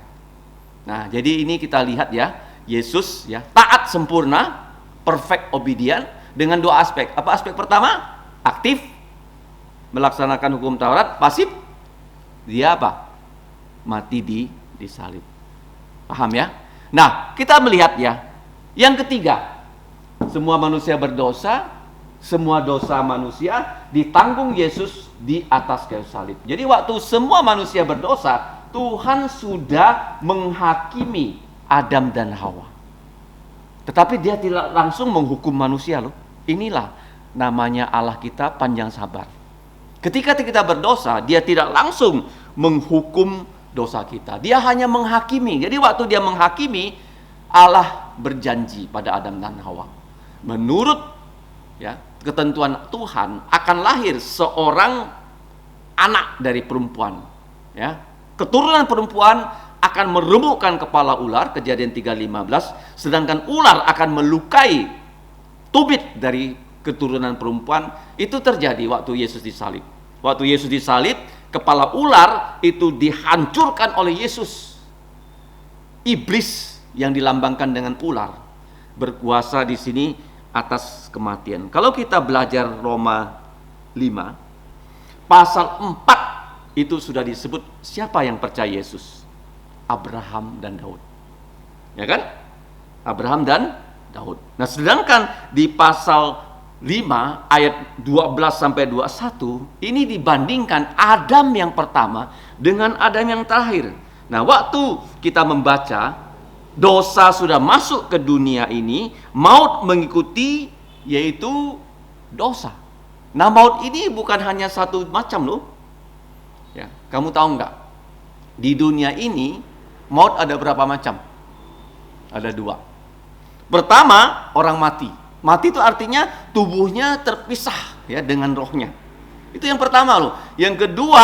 Nah, jadi ini kita lihat ya, Yesus ya taat sempurna, perfect obedient dengan 2 aspek. Apa aspek pertama? Aktif melaksanakan hukum Taurat. Pasif, dia apa? Mati disalib. Paham ya? Nah, kita melihat ya, yang ketiga, semua manusia berdosa, semua dosa manusia ditanggung Yesus di atas kayu salib. Jadi waktu semua manusia berdosa, Tuhan sudah menghakimi Adam dan Hawa. Tetapi dia tidak langsung menghukum manusia loh. Inilah namanya Allah kita panjang sabar. Ketika kita berdosa, dia tidak langsung menghukum dosa kita. Dia hanya menghakimi. Jadi waktu dia menghakimi, Allah berjanji pada Adam dan Hawa. Menurut ketentuan Tuhan akan lahir seorang anak dari perempuan. Keturunan perempuan akan meremukkan kepala ular, Kejadian 3:15, sedangkan ular akan melukai tubit dari keturunan perempuan. Itu terjadi waktu Yesus disalib. Waktu Yesus disalib, kepala ular itu dihancurkan oleh Yesus. Iblis yang dilambangkan dengan ular berkuasa di sini atas kematian. Kalau kita belajar Roma 5, pasal 4 itu sudah disebut siapa yang percaya Yesus. Abraham dan Daud. Ya kan? Abraham dan Daud. Nah, sedangkan di pasal 5 ayat 12 sampai 21 ini dibandingkan Adam yang pertama dengan Adam yang terakhir. Nah, waktu kita membaca dosa sudah masuk ke dunia ini, maut mengikuti, yaitu dosa. Nah, maut ini bukan hanya satu macam loh. Ya, kamu tahu enggak? Di dunia ini maut ada berapa macam? Ada 2. Pertama, orang mati. Mati itu artinya tubuhnya terpisah dengan rohnya. Itu yang pertama loh. Yang kedua,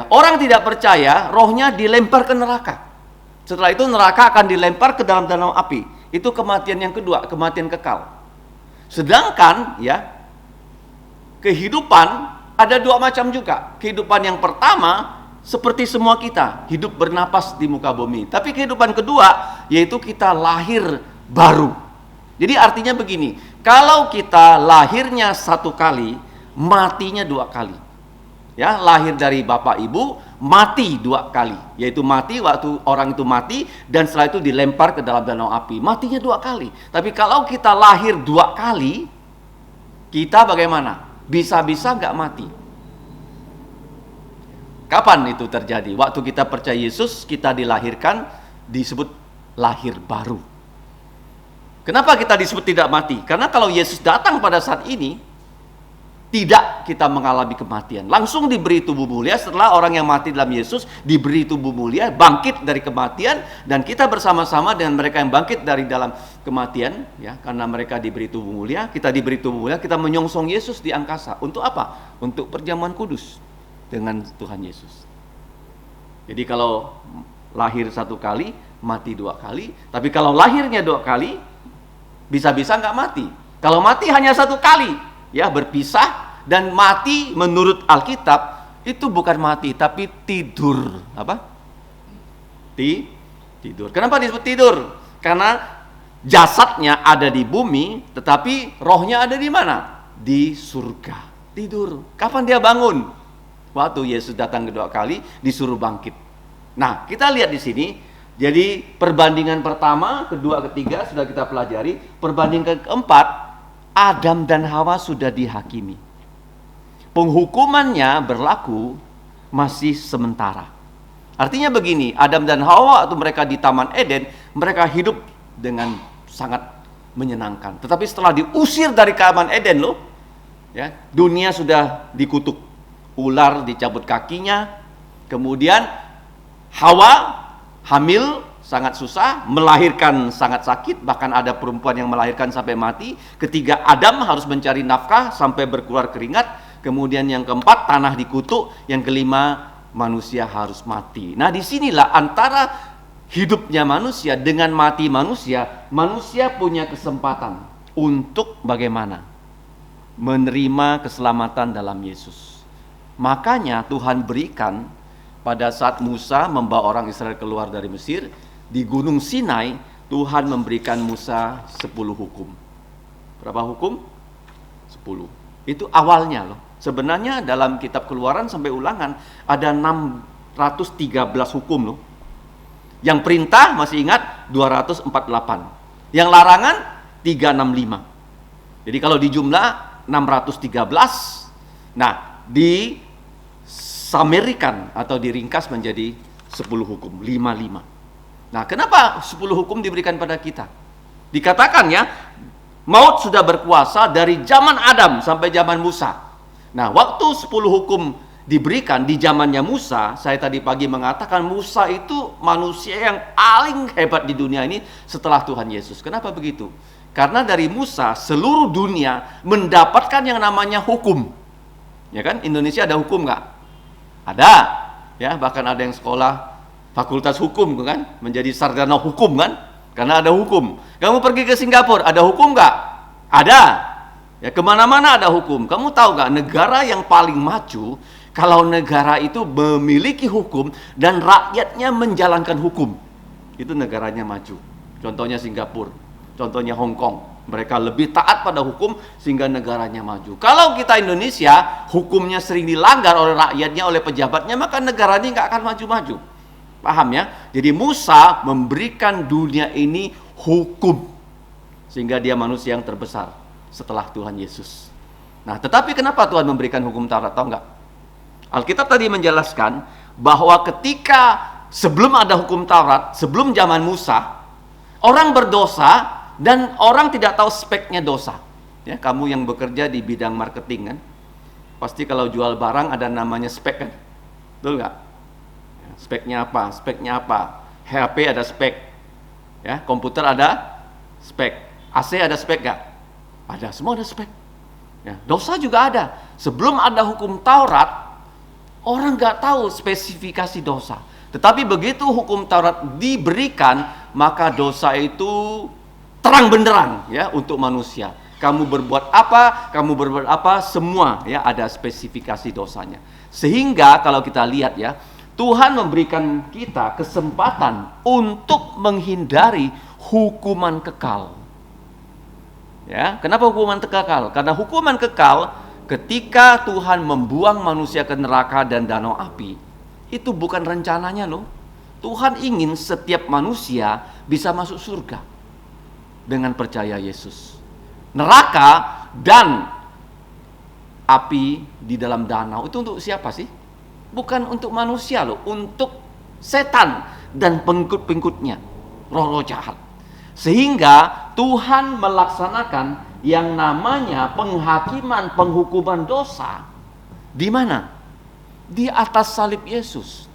orang tidak percaya, rohnya dilempar ke neraka. Setelah itu neraka akan dilempar ke dalam danau api. Itu kematian yang kedua, kematian kekal. Sedangkan kehidupan ada 2 macam juga. Kehidupan yang pertama seperti semua kita, hidup bernapas di muka bumi. Tapi kehidupan kedua, yaitu kita lahir baru. Jadi artinya begini, kalau kita lahirnya 1 kali, matinya 2 kali. Lahir dari bapak ibu, mati 2 kali. Yaitu mati waktu orang itu mati, dan setelah itu dilempar ke dalam danau api. Matinya 2 kali. Tapi kalau kita lahir 2 kali, kita bagaimana? Bisa-bisa nggak mati. Kapan itu terjadi? Waktu kita percaya Yesus, kita dilahirkan, disebut lahir baru. Kenapa kita disebut tidak mati? Karena kalau Yesus datang pada saat ini, tidak kita mengalami kematian. Langsung diberi tubuh mulia. Setelah orang yang mati dalam Yesus diberi tubuh mulia, bangkit dari kematian, dan kita bersama-sama dengan mereka yang bangkit dari dalam kematian, karena mereka diberi tubuh mulia, kita diberi tubuh mulia, kita menyongsong Yesus di angkasa. Untuk apa? Untuk perjamuan kudus dengan Tuhan Yesus. Jadi kalau lahir 1 kali, mati 2 kali. Tapi kalau lahirnya 2 kali, bisa-bisa nggak mati. Kalau mati hanya 1 kali, berpisah. Dan mati menurut Alkitab itu bukan mati, tapi tidur. Apa? Tidur. Kenapa disebut tidur? Karena jasadnya ada di bumi, tetapi rohnya ada di mana? Di surga. Tidur. Kapan dia bangun? Waktu Yesus datang kedua kali, disuruh bangkit. Nah, kita lihat di sini. Jadi perbandingan pertama, kedua, ketiga sudah kita pelajari. Perbandingan keempat, Adam dan Hawa sudah dihakimi. Penghukumannya berlaku masih sementara. Artinya begini, Adam dan Hawa waktu mereka di Taman Eden, mereka hidup dengan sangat menyenangkan. Tetapi setelah diusir dari Taman Eden loh, dunia sudah dikutuk. Ular dicabut kakinya, kemudian Hawa hamil sangat susah, melahirkan sangat sakit, bahkan ada perempuan yang melahirkan sampai mati. Ketiga, Adam harus mencari nafkah sampai berkeluar keringat. Kemudian yang keempat, tanah dikutuk. Yang kelima, manusia harus mati. Nah, disinilah antara hidupnya manusia dengan mati manusia, manusia punya kesempatan untuk bagaimana? Menerima keselamatan dalam Yesus. Makanya Tuhan berikan pada saat Musa membawa orang Israel keluar dari Mesir, di Gunung Sinai, Tuhan memberikan Musa 10 hukum. Berapa hukum? 10. Itu awalnya loh. Sebenarnya dalam kitab Keluaran sampai Ulangan ada 613 hukum loh. Yang perintah masih ingat 248. Yang larangan 365. Jadi kalau dijumlah 613. Nah, disamerikan atau diringkas menjadi 10 hukum, 5. Nah, kenapa 10 hukum diberikan pada kita? Dikatakan ya, maut sudah berkuasa dari zaman Adam sampai zaman Musa. Nah, waktu 10 hukum diberikan di zamannya Musa, saya tadi pagi mengatakan Musa itu manusia yang paling hebat di dunia ini setelah Tuhan Yesus. Kenapa begitu? Karena dari Musa seluruh dunia mendapatkan yang namanya hukum. Ya kan? Indonesia ada hukum nggak? Ada. Ya, bahkan ada yang sekolah fakultas hukum kan, menjadi sarjana hukum kan, karena ada hukum. Kamu pergi ke Singapura, ada hukum nggak? Ada. Ya, kemana-mana ada hukum. Kamu tahu nggak, negara yang paling maju kalau negara itu memiliki hukum dan rakyatnya menjalankan hukum, itu negaranya maju. Contohnya Singapura, contohnya Hong Kong. Mereka lebih taat pada hukum sehingga negaranya maju. Kalau kita Indonesia, hukumnya sering dilanggar oleh rakyatnya, oleh pejabatnya, maka negara ini nggak akan maju-maju. Paham ya? Jadi Musa memberikan dunia ini hukum sehingga dia manusia yang terbesar setelah Tuhan Yesus. Nah, tetapi kenapa Tuhan memberikan hukum Taurat? Tahu nggak? Alkitab tadi menjelaskan bahwa ketika sebelum ada hukum Taurat, sebelum zaman Musa, orang berdosa dan orang tidak tahu speknya dosa. Ya, kamu yang bekerja di bidang marketing kan, pasti kalau jual barang ada namanya spek kan? Betul nggak? Speknya apa? Speknya apa? HP ada spek, ya, komputer ada spek, AC ada spek nggak? Ada, semua ada spek. Ya, dosa juga ada. Sebelum ada hukum Taurat, orang nggak tahu spesifikasi dosa. Tetapi begitu hukum Taurat diberikan, maka dosa itu terang benderang ya untuk manusia. Kamu berbuat apa, semua ya ada spesifikasi dosanya. Sehingga kalau kita lihat ya, Tuhan memberikan kita kesempatan untuk menghindari hukuman kekal. Ya, kenapa hukuman kekal? Karena hukuman kekal ketika Tuhan membuang manusia ke neraka dan danau api, itu bukan rencananya loh. Tuhan ingin setiap manusia bisa masuk surga dengan percaya Yesus. Neraka dan api di dalam danau itu untuk siapa sih? Bukan untuk manusia loh, untuk setan dan pengikut-pengikutnya, roh-roh jahat. Sehingga Tuhan melaksanakan yang namanya penghakiman, penghukuman dosa. Di mana? Di atas salib Yesus.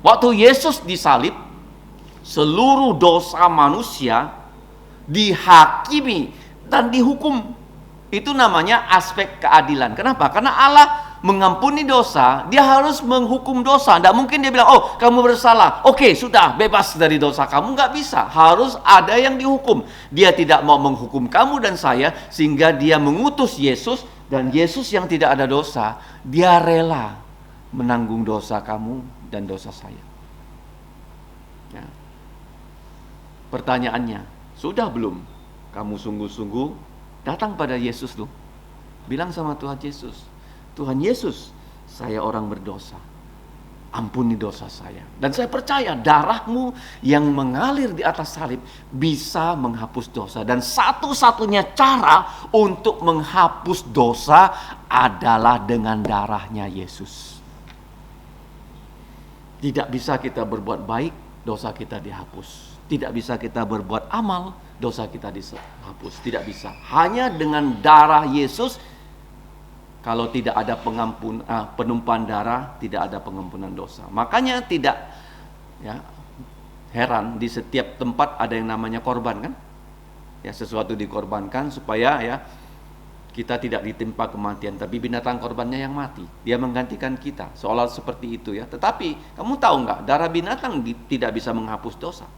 Waktu Yesus disalib, seluruh dosa manusia dihakimi dan dihukum. Itu namanya aspek keadilan. Kenapa? Karena Allah mengampuni dosa, dia harus menghukum dosa. Tidak mungkin dia bilang, oh kamu bersalah, oke sudah bebas dari dosa kamu. Nggak bisa, harus ada yang dihukum. Dia tidak mau menghukum kamu dan saya, sehingga dia mengutus Yesus. Dan Yesus yang tidak ada dosa, dia rela menanggung dosa kamu dan dosa saya. Ya. Pertanyaannya, sudah belum kamu sungguh-sungguh datang pada Yesus loh? Bilang sama Tuhan Yesus, Tuhan Yesus, saya orang berdosa, ampuni dosa saya. Dan saya percaya darah-Mu yang mengalir di atas salib bisa menghapus dosa. Dan satu-satunya cara untuk menghapus dosa adalah dengan darahnya Yesus. Tidak bisa kita berbuat baik, dosa kita dihapus. Tidak bisa kita berbuat amal, dosa kita dihapus. Tidak bisa. Hanya dengan darah Yesus. Kalau tidak ada penumpahan darah, tidak ada pengampunan dosa. Makanya tidak ya, heran di setiap tempat ada yang namanya korban kan? Ya, sesuatu dikorbankan supaya ya kita tidak ditimpa kematian, tapi binatang korbannya yang mati. Dia menggantikan kita, seolah seperti itu ya. Tetapi kamu tahu nggak, darah binatang tidak bisa menghapus dosa.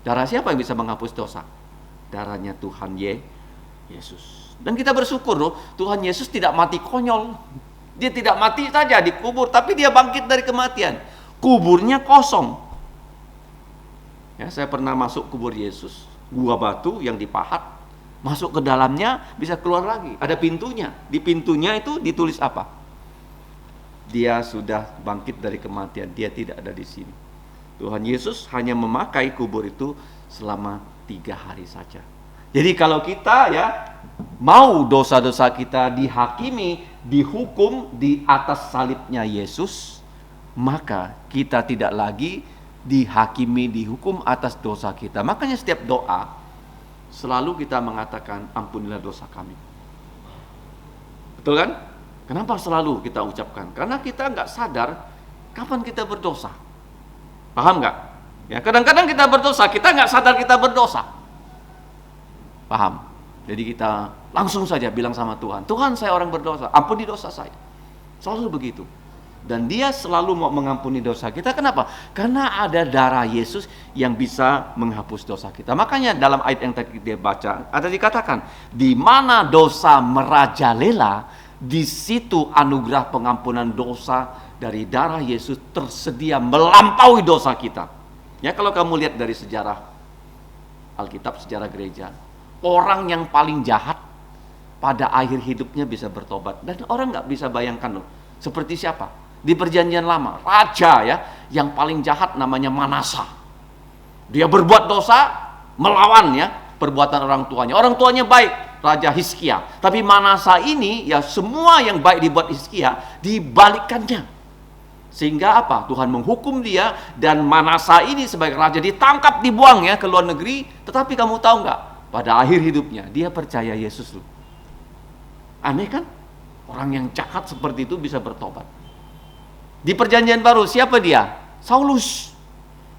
Darah siapa yang bisa menghapus dosa? Darahnya Tuhan Yesus. Dan kita bersyukur loh, Tuhan Yesus tidak mati konyol. Dia tidak mati saja dikubur, tapi dia bangkit dari kematian. Kuburnya kosong. Ya, saya pernah masuk kubur Yesus, gua batu yang dipahat, masuk ke dalamnya bisa keluar lagi. Ada pintunya. Di pintunya itu ditulis apa? Dia sudah bangkit dari kematian. Dia tidak ada di sini. Tuhan Yesus hanya memakai kubur itu selama 3 hari saja. Jadi kalau kita ya mau dosa-dosa kita dihakimi, dihukum di atas salibnya Yesus, maka kita tidak lagi dihakimi, dihukum atas dosa kita. Makanya setiap doa selalu kita mengatakan, ampunilah dosa kami. Betul kan? Kenapa selalu kita ucapkan? Karena kita nggak sadar kapan kita berdosa. Paham nggak? Ya, kadang-kadang kita berdosa, kita nggak sadar kita berdosa. Paham? Jadi kita langsung saja bilang sama Tuhan, Tuhan, saya orang berdosa, ampuni dosa saya. Selalu begitu. Dan dia selalu mau mengampuni dosa kita. Kenapa? Karena ada darah Yesus yang bisa menghapus dosa kita. Makanya dalam ayat yang tadi dia baca, ada dikatakan, di mana dosa merajalela, di situ anugerah pengampunan dosa dari darah Yesus tersedia melampaui dosa kita. Ya, kalau kamu lihat dari sejarah Alkitab, sejarah gereja, orang yang paling jahat pada akhir hidupnya bisa bertobat. Dan orang nggak bisa bayangkan loh, seperti siapa? Di perjanjian lama, raja ya, yang paling jahat namanya Manasa. Dia berbuat dosa, melawan ya, perbuatan orang tuanya. Orang tuanya baik, Raja Hizkia. Tapi Manasa ini, ya semua yang baik dibuat Hizkia, dibalikkannya. Sehingga apa? Tuhan menghukum dia, dan Manasa ini sebagai raja ditangkap, dibuang ya ke luar negeri. Tetapi kamu tahu nggak? Pada akhir hidupnya, dia percaya Yesus loh. Aneh kan? Orang yang jahat seperti itu bisa bertobat. Di perjanjian baru, siapa dia? Saulus.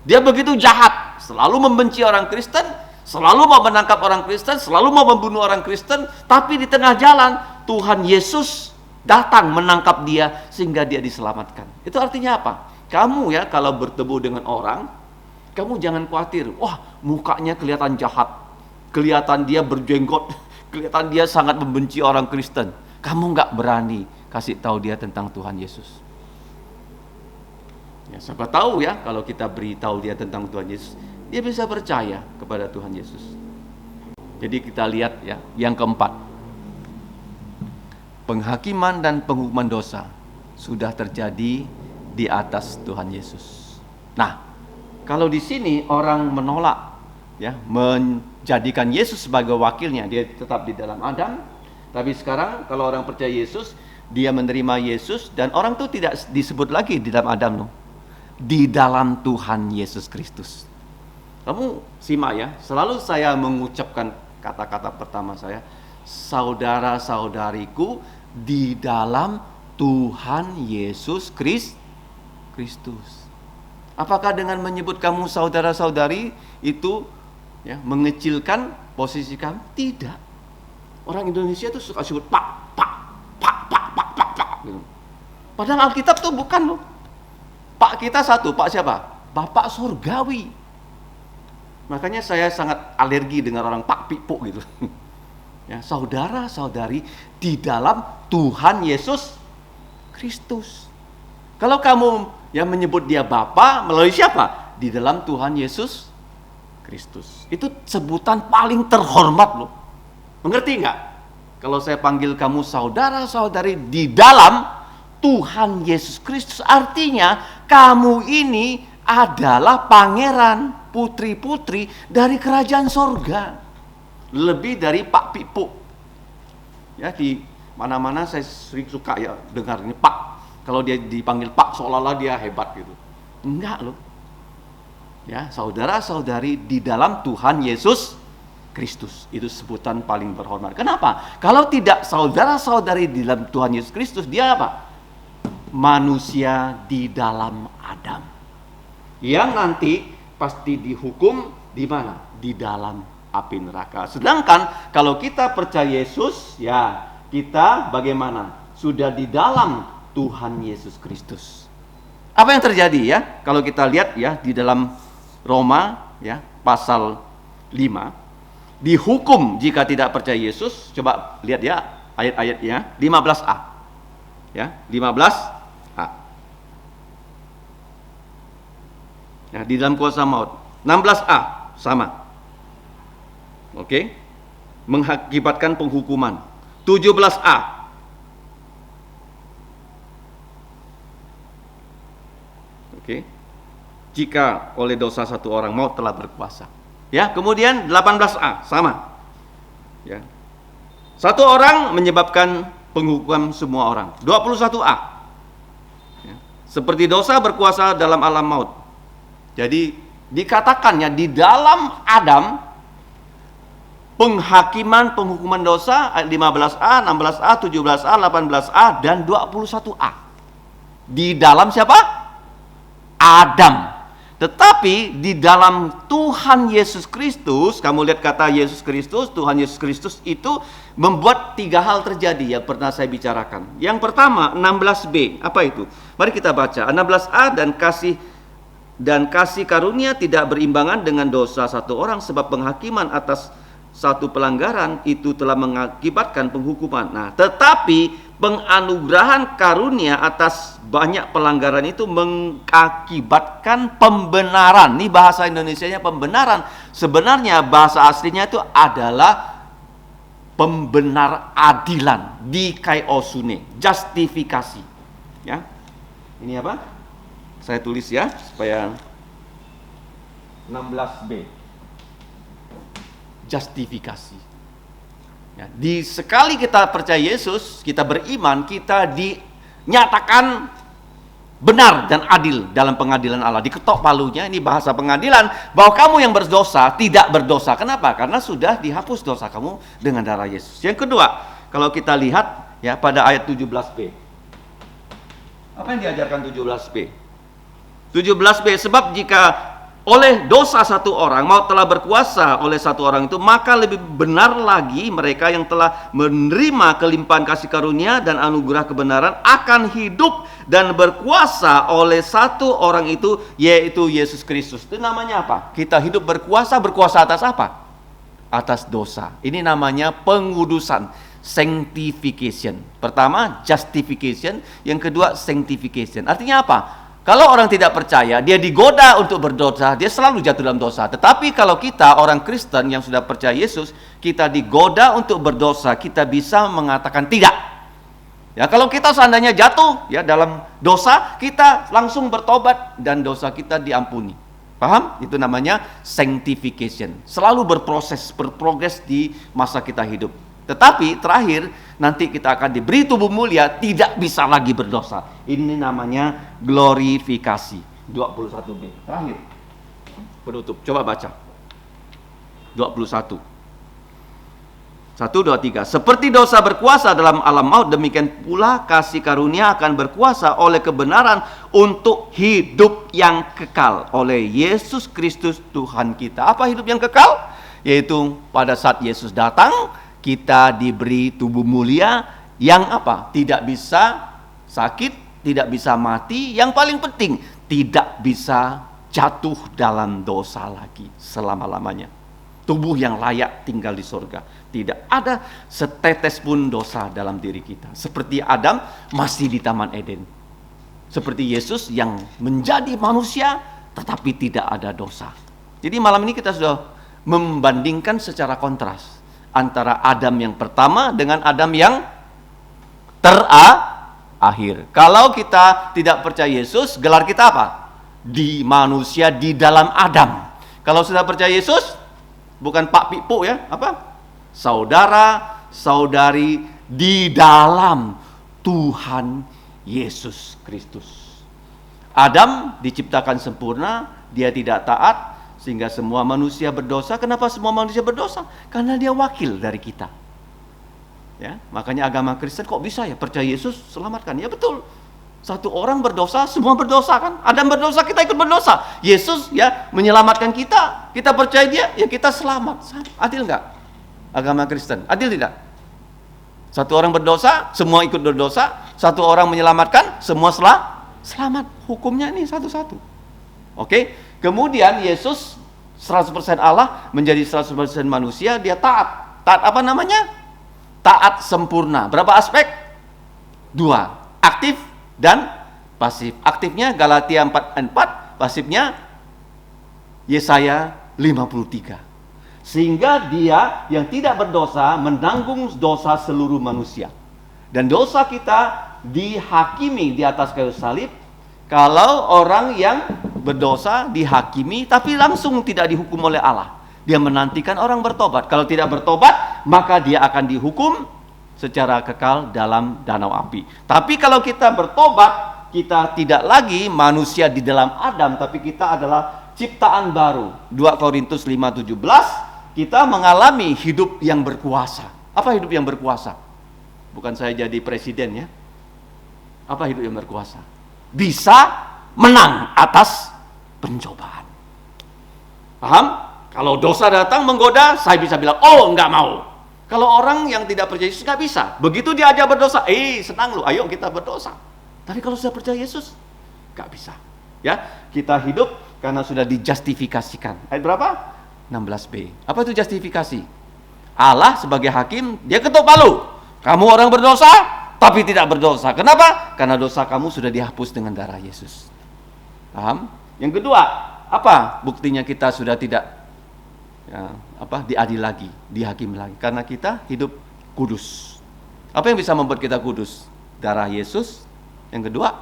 Dia begitu jahat, selalu membenci orang Kristen, selalu mau menangkap orang Kristen, selalu mau membunuh orang Kristen. Tapi di tengah jalan, Tuhan Yesus datang menangkap dia, sehingga dia diselamatkan. Itu artinya apa? Kamu ya, kalau bertemu dengan orang, kamu jangan khawatir, wah mukanya kelihatan jahat, kelihatan dia berjenggot, kelihatan dia sangat membenci orang Kristen. Kamu nggak berani kasih tahu dia tentang Tuhan Yesus. Ya, siapa tahu ya, kalau kita beritahu dia tentang Tuhan Yesus, dia bisa percaya kepada Tuhan Yesus. Jadi kita lihat ya, yang keempat, penghakiman dan penghukuman dosa sudah terjadi di atas Tuhan Yesus. Nah, kalau di sini orang menolak ya, menjadikan Yesus sebagai wakilnya, dia tetap di dalam Adam. Tapi sekarang kalau orang percaya Yesus, dia menerima Yesus, dan orang itu tidak disebut lagi di dalam Adam loh, di dalam Tuhan Yesus Kristus. Kamu simak ya, selalu saya mengucapkan kata-kata pertama saya, saudara-saudariku di dalam Tuhan Yesus Kristus. Apakah dengan menyebut kamu saudara-saudari itu ya, mengecilkan posisi kamu? Tidak. Orang Indonesia itu suka sebut pak gitu. Padahal Alkitab tuh bukan loh. Pak kita satu, Pak siapa? Bapak surgawi. Makanya saya sangat alergi dengan orang Pak Pipo gitu. Ya, saudara-saudari di dalam Tuhan Yesus Kristus. Kalau kamu yang menyebut dia Bapa, melalui siapa? Di dalam Tuhan Yesus Kristus. Itu sebutan paling terhormat loh. Mengerti nggak? Kalau saya panggil kamu saudara-saudari di dalam Tuhan Yesus Kristus, artinya kamu ini adalah pangeran, putri-putri dari kerajaan sorga. Lebih dari Pak Pipo. Ya, di mana-mana saya sering suka ya dengar ini Pak. Kalau dia dipanggil Pak, seolah-olah dia hebat gitu. Enggak loh. Ya, saudara-saudari di dalam Tuhan Yesus Kristus, itu sebutan paling berhormat. Kenapa? Kalau tidak saudara-saudari di dalam Tuhan Yesus Kristus, dia apa? Manusia di dalam Adam, yang nanti pasti dihukum di mana? Di dalam api neraka. Sedangkan kalau kita percaya Yesus, ya kita bagaimana? Sudah di dalam Tuhan Yesus Kristus. Apa yang terjadi ya? Kalau kita lihat ya di dalam Roma ya pasal 5, dihukum jika tidak percaya Yesus. Coba lihat ya ayat-ayatnya 15a. Ya, 15a. Ya, di dalam kuasa maut. 16a sama. Oke. Mengakibatkan penghukuman. 17a. Oke. Jika oleh dosa satu orang maut telah berkuasa. Ya, kemudian 18a sama. Ya. Satu orang menyebabkan penghukuman semua orang. 21a. Ya. Seperti dosa berkuasa dalam alam maut. Jadi dikatakannya di dalam Adam penghakiman penghukuman dosa ayat 15a, 16a, 17a, 18a dan 21a. Di dalam siapa? Adam. Tetapi di dalam Tuhan Yesus Kristus, kamu lihat kata Yesus Kristus, Tuhan Yesus Kristus itu membuat 3 hal terjadi yang pernah saya bicarakan. Yang pertama 16b, apa itu? Mari kita baca 16a, dan kasih karunia tidak berimbangan dengan dosa satu orang, sebab penghakiman atas satu pelanggaran itu telah mengakibatkan penghukuman. Nah, tetapi penganugerahan karunia atas banyak pelanggaran itu mengakibatkan pembenaran. Ini bahasa Indonesianya pembenaran. Sebenarnya bahasa aslinya itu adalah pembenar adilan, dikaiosune, justifikasi. Ya. Ini apa? Saya tulis ya supaya 16b. Justifikasi. Ya, sekali kita percaya Yesus, kita beriman, kita dinyatakan benar dan adil dalam pengadilan Allah. Diketok palunya, ini bahasa pengadilan, bahwa kamu yang berdosa tidak berdosa. Kenapa? Karena sudah dihapus dosa kamu dengan darah Yesus. Yang kedua, kalau kita lihat ya pada ayat 17b. Apa yang diajarkan 17b? 17b, sebab jika oleh dosa satu orang maut telah berkuasa oleh satu orang itu, maka lebih benar lagi mereka yang telah menerima kelimpahan kasih karunia dan anugerah kebenaran akan hidup dan berkuasa oleh satu orang itu, yaitu Yesus Kristus. Itu namanya apa? Kita hidup berkuasa atas apa? Atas dosa. Ini namanya pengudusan, sanctification. Pertama justification, yang kedua sanctification. Artinya apa? Kalau orang tidak percaya, dia digoda untuk berdosa, dia selalu jatuh dalam dosa. Tetapi kalau kita, orang Kristen yang sudah percaya Yesus, kita digoda untuk berdosa, kita bisa mengatakan tidak. Ya, kalau kita seandainya jatuh ya dalam dosa, kita langsung bertobat dan dosa kita diampuni. Paham? Itu namanya sanctification. Selalu berprogres di masa kita hidup. Tetapi terakhir nanti kita akan diberi tubuh mulia, tidak bisa lagi berdosa. Ini namanya glorifikasi. 21b. Terakhir. Penutup. Coba baca. 21. 1, 2, 3. Seperti dosa berkuasa dalam alam maut, demikian pula kasih karunia akan berkuasa oleh kebenaran untuk hidup yang kekal oleh Yesus Kristus Tuhan kita. Apa hidup yang kekal? Yaitu pada saat Yesus datang, kita diberi tubuh mulia yang apa? Tidak bisa sakit, tidak bisa mati. Yang paling penting, tidak bisa jatuh dalam dosa lagi selama-lamanya. Tubuh yang layak tinggal di surga. Tidak ada setetes pun dosa dalam diri kita. Seperti Adam masih di Taman Eden. Seperti Yesus yang menjadi manusia tetapi tidak ada dosa. Jadi malam ini kita sudah membandingkan secara kontras antara Adam yang pertama dengan Adam yang terakhir. Kalau kita tidak percaya Yesus, gelar kita apa? Di manusia di dalam Adam. Kalau sudah percaya Yesus, bukan Pak Pipu ya, apa? Saudara, saudari di dalam Tuhan Yesus Kristus. Adam diciptakan sempurna, dia tidak taat, sehingga semua manusia berdosa. Kenapa semua manusia berdosa? Karena dia wakil dari kita. Ya, makanya agama Kristen kok bisa ya percaya Yesus selamatkan? Ya betul. Satu orang berdosa, semua berdosa kan? Adam berdosa, kita ikut berdosa. Yesus ya menyelamatkan kita. Kita percaya dia, ya kita selamat. Adil nggak? Agama Kristen adil tidak? Satu orang berdosa, semua ikut berdosa. Satu orang menyelamatkan, semua selamat. Hukumnya ini satu-satu. Oke? Kemudian Yesus 100% Allah menjadi 100% manusia, dia taat. Taat apa namanya? Taat sempurna. Berapa aspek? 2. Aktif dan pasif. Aktifnya Galatia 4:4, pasifnya Yesaya 53. Sehingga dia yang tidak berdosa menanggung dosa seluruh manusia. Dan dosa kita dihakimi di atas kayu salib. Kalau orang yang berdosa dihakimi tapi langsung tidak dihukum oleh Allah, dia menantikan orang bertobat. Kalau tidak bertobat, maka dia akan dihukum secara kekal dalam danau api. Tapi kalau kita bertobat, kita tidak lagi manusia di dalam Adam, tapi kita adalah ciptaan baru. 2 Korintus 5:17, kita mengalami hidup yang berkuasa. Apa hidup yang berkuasa? Bukan saya jadi presiden ya. Apa hidup yang berkuasa? Bisa menang atas pencobaan. Paham? Kalau dosa datang menggoda, saya bisa bilang, oh enggak mau. Kalau orang yang tidak percaya Yesus nggak bisa. Begitu dia aja berdosa, senang lu, ayo kita berdosa. Tapi kalau sudah percaya Yesus, nggak bisa. Ya, kita hidup karena sudah dijustifikasikan. Ayat berapa? 16b. Apa itu justifikasi? Allah sebagai hakim, dia ketuk palu. Kamu orang berdosa, tapi tidak berdosa. Kenapa? Karena dosa kamu sudah dihapus dengan darah Yesus. Paham? Yang kedua, apa buktinya kita sudah tidak diadil lagi, dihakim lagi? Karena kita hidup kudus. Apa yang bisa membuat kita kudus? Darah Yesus. Yang kedua,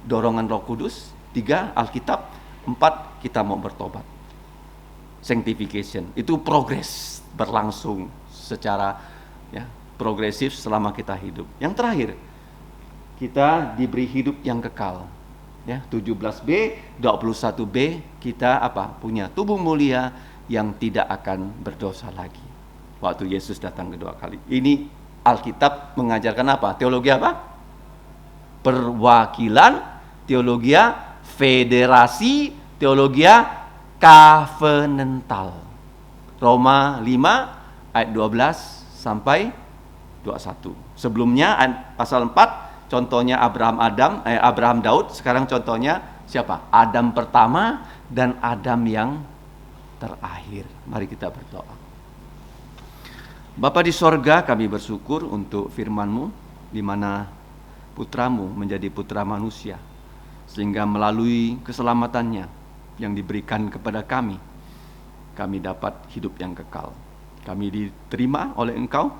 dorongan Roh Kudus. 3, Alkitab. 4, kita mau bertobat. Sanctification itu progres, berlangsung secara progresif selama kita hidup. Yang terakhir, kita diberi hidup yang kekal. 17b, 21b, kita punya tubuh mulia yang tidak akan berdosa lagi. Waktu Yesus datang kedua kali. Ini Alkitab mengajarkan apa? Teologi apa? Perwakilan, teologi federasi, teologi covenantal. Roma 5 ayat 12 sampai 21. Sebelumnya pasal 4 contohnya Abraham Daud, sekarang contohnya siapa? Adam pertama dan Adam yang terakhir. Mari kita berdoa. Bapa di sorga, kami bersyukur untuk firman-Mu, di mana putramu menjadi putra manusia, sehingga melalui keselamatannya yang diberikan kepada kami dapat hidup yang kekal. Kami diterima oleh Engkau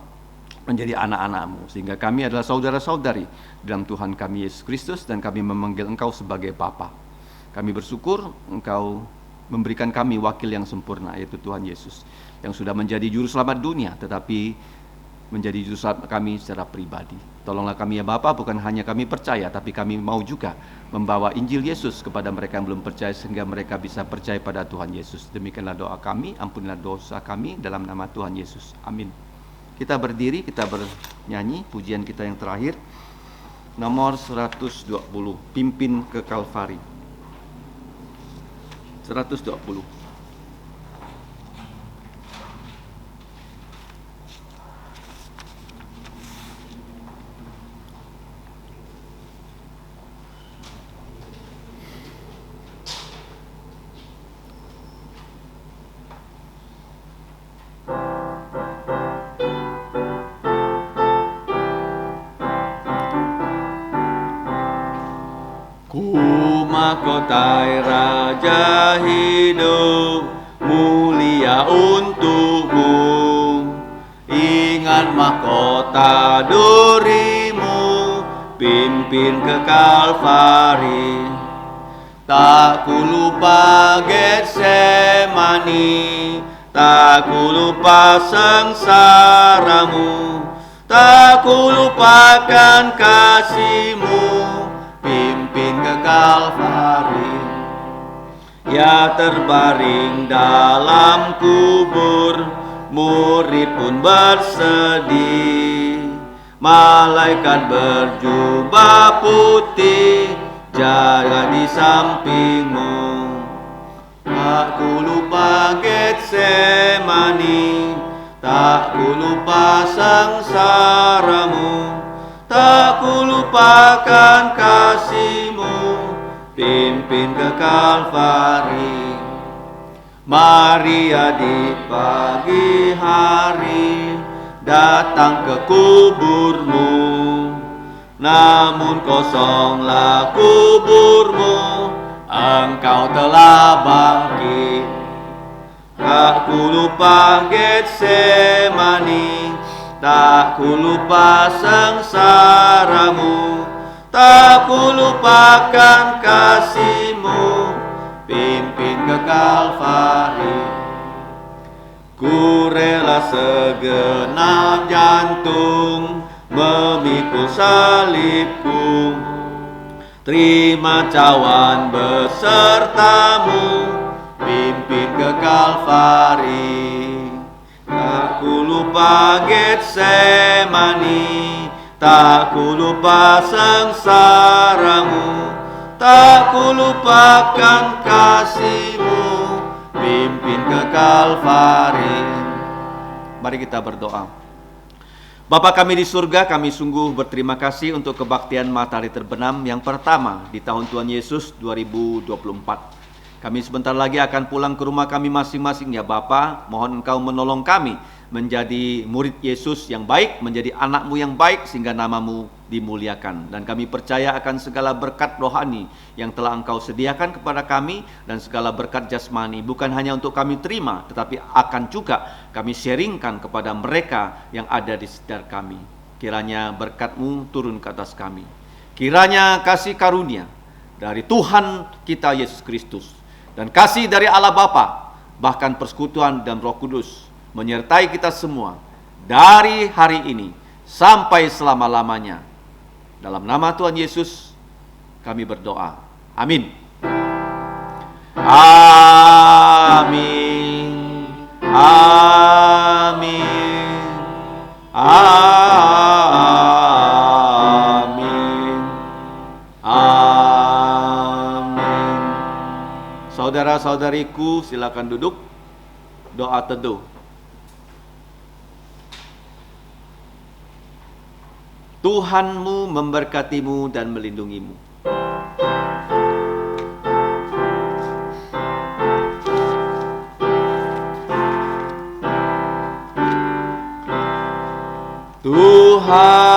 menjadi anak-anak-Mu, sehingga kami adalah saudara-saudari dalam Tuhan kami Yesus Kristus, dan kami memanggil Engkau sebagai Bapa. Kami bersyukur Engkau memberikan kami wakil yang sempurna, yaitu Tuhan Yesus, yang sudah menjadi juru selamat dunia, tetapi menjadi juru selamat kami secara pribadi. Tolonglah kami ya Bapa, bukan hanya kami percaya, tapi kami mau juga membawa Injil Yesus kepada mereka yang belum percaya, sehingga mereka bisa percaya pada Tuhan Yesus. Demikianlah doa kami, ampunilah dosa kami dalam nama Tuhan Yesus. Amin. Kita berdiri, kita bernyanyi pujian kita yang terakhir, nomor 120, Pimpin ke Kalvari. 120. Mahkotai Raja hidup mulia untukmu, ingat mahkota durimu, pimpin ke Kalvari. Tak ku lupa Getsemani, tak ku lupa sengsaramu, tak ku lupakan kasih-Mu, pimpin ke Kalvari. Ya terbaring dalam kubur, murid pun bersedih, malaikat berjubah putih jaga di samping-Mu. Tak ku lupa Getsemani, tak ku lupa sengsaramu, tak ku lupakan kasih-Mu, pimpin ke Kalvari. Maria di pagi hari datang ke kuburmu, namun kosonglah kuburmu, Engkau telah bangkit. Tak ku lupa Getsemani, tak ku lupa sengsaramu, tak ku lupakan kasih-Mu, pimpin ke Kalvari. Ku rela segenap jantung memikul salibku, terima cawan besertamu, pimpin ke Kalvari. Tak ku lupa Getsemani, tak ku lupa sengsaramu, tak ku lupakan kasih-Mu, pimpin ke Kalvari. Mari kita berdoa. Bapa kami di surga, kami sungguh berterima kasih untuk kebaktian Matahari Terbenam yang pertama di tahun Tuhan Yesus 2024. Kami sebentar lagi akan pulang ke rumah kami masing-masing ya Bapa. Mohon Engkau menolong kami menjadi murid Yesus yang baik, menjadi anak-Mu yang baik sehingga nama-Mu dimuliakan. Dan kami percaya akan segala berkat rohani yang telah Engkau sediakan kepada kami dan segala berkat jasmani bukan hanya untuk kami terima, tetapi akan juga kami sharingkan kepada mereka yang ada di sekitar kami. Kiranya berkat-Mu turun ke atas kami. Kiranya kasih karunia dari Tuhan kita Yesus Kristus dan kasih dari Allah Bapa, bahkan persekutuan dan Roh Kudus menyertai kita semua dari hari ini sampai selama-lamanya. Dalam nama Tuhan Yesus kami berdoa. Amin. Amin. Amin. Amin. Amin. Saudara-saudariku, silakan duduk. Doa teduh. Tuhanmu memberkatimu dan melindungimu. Tuhan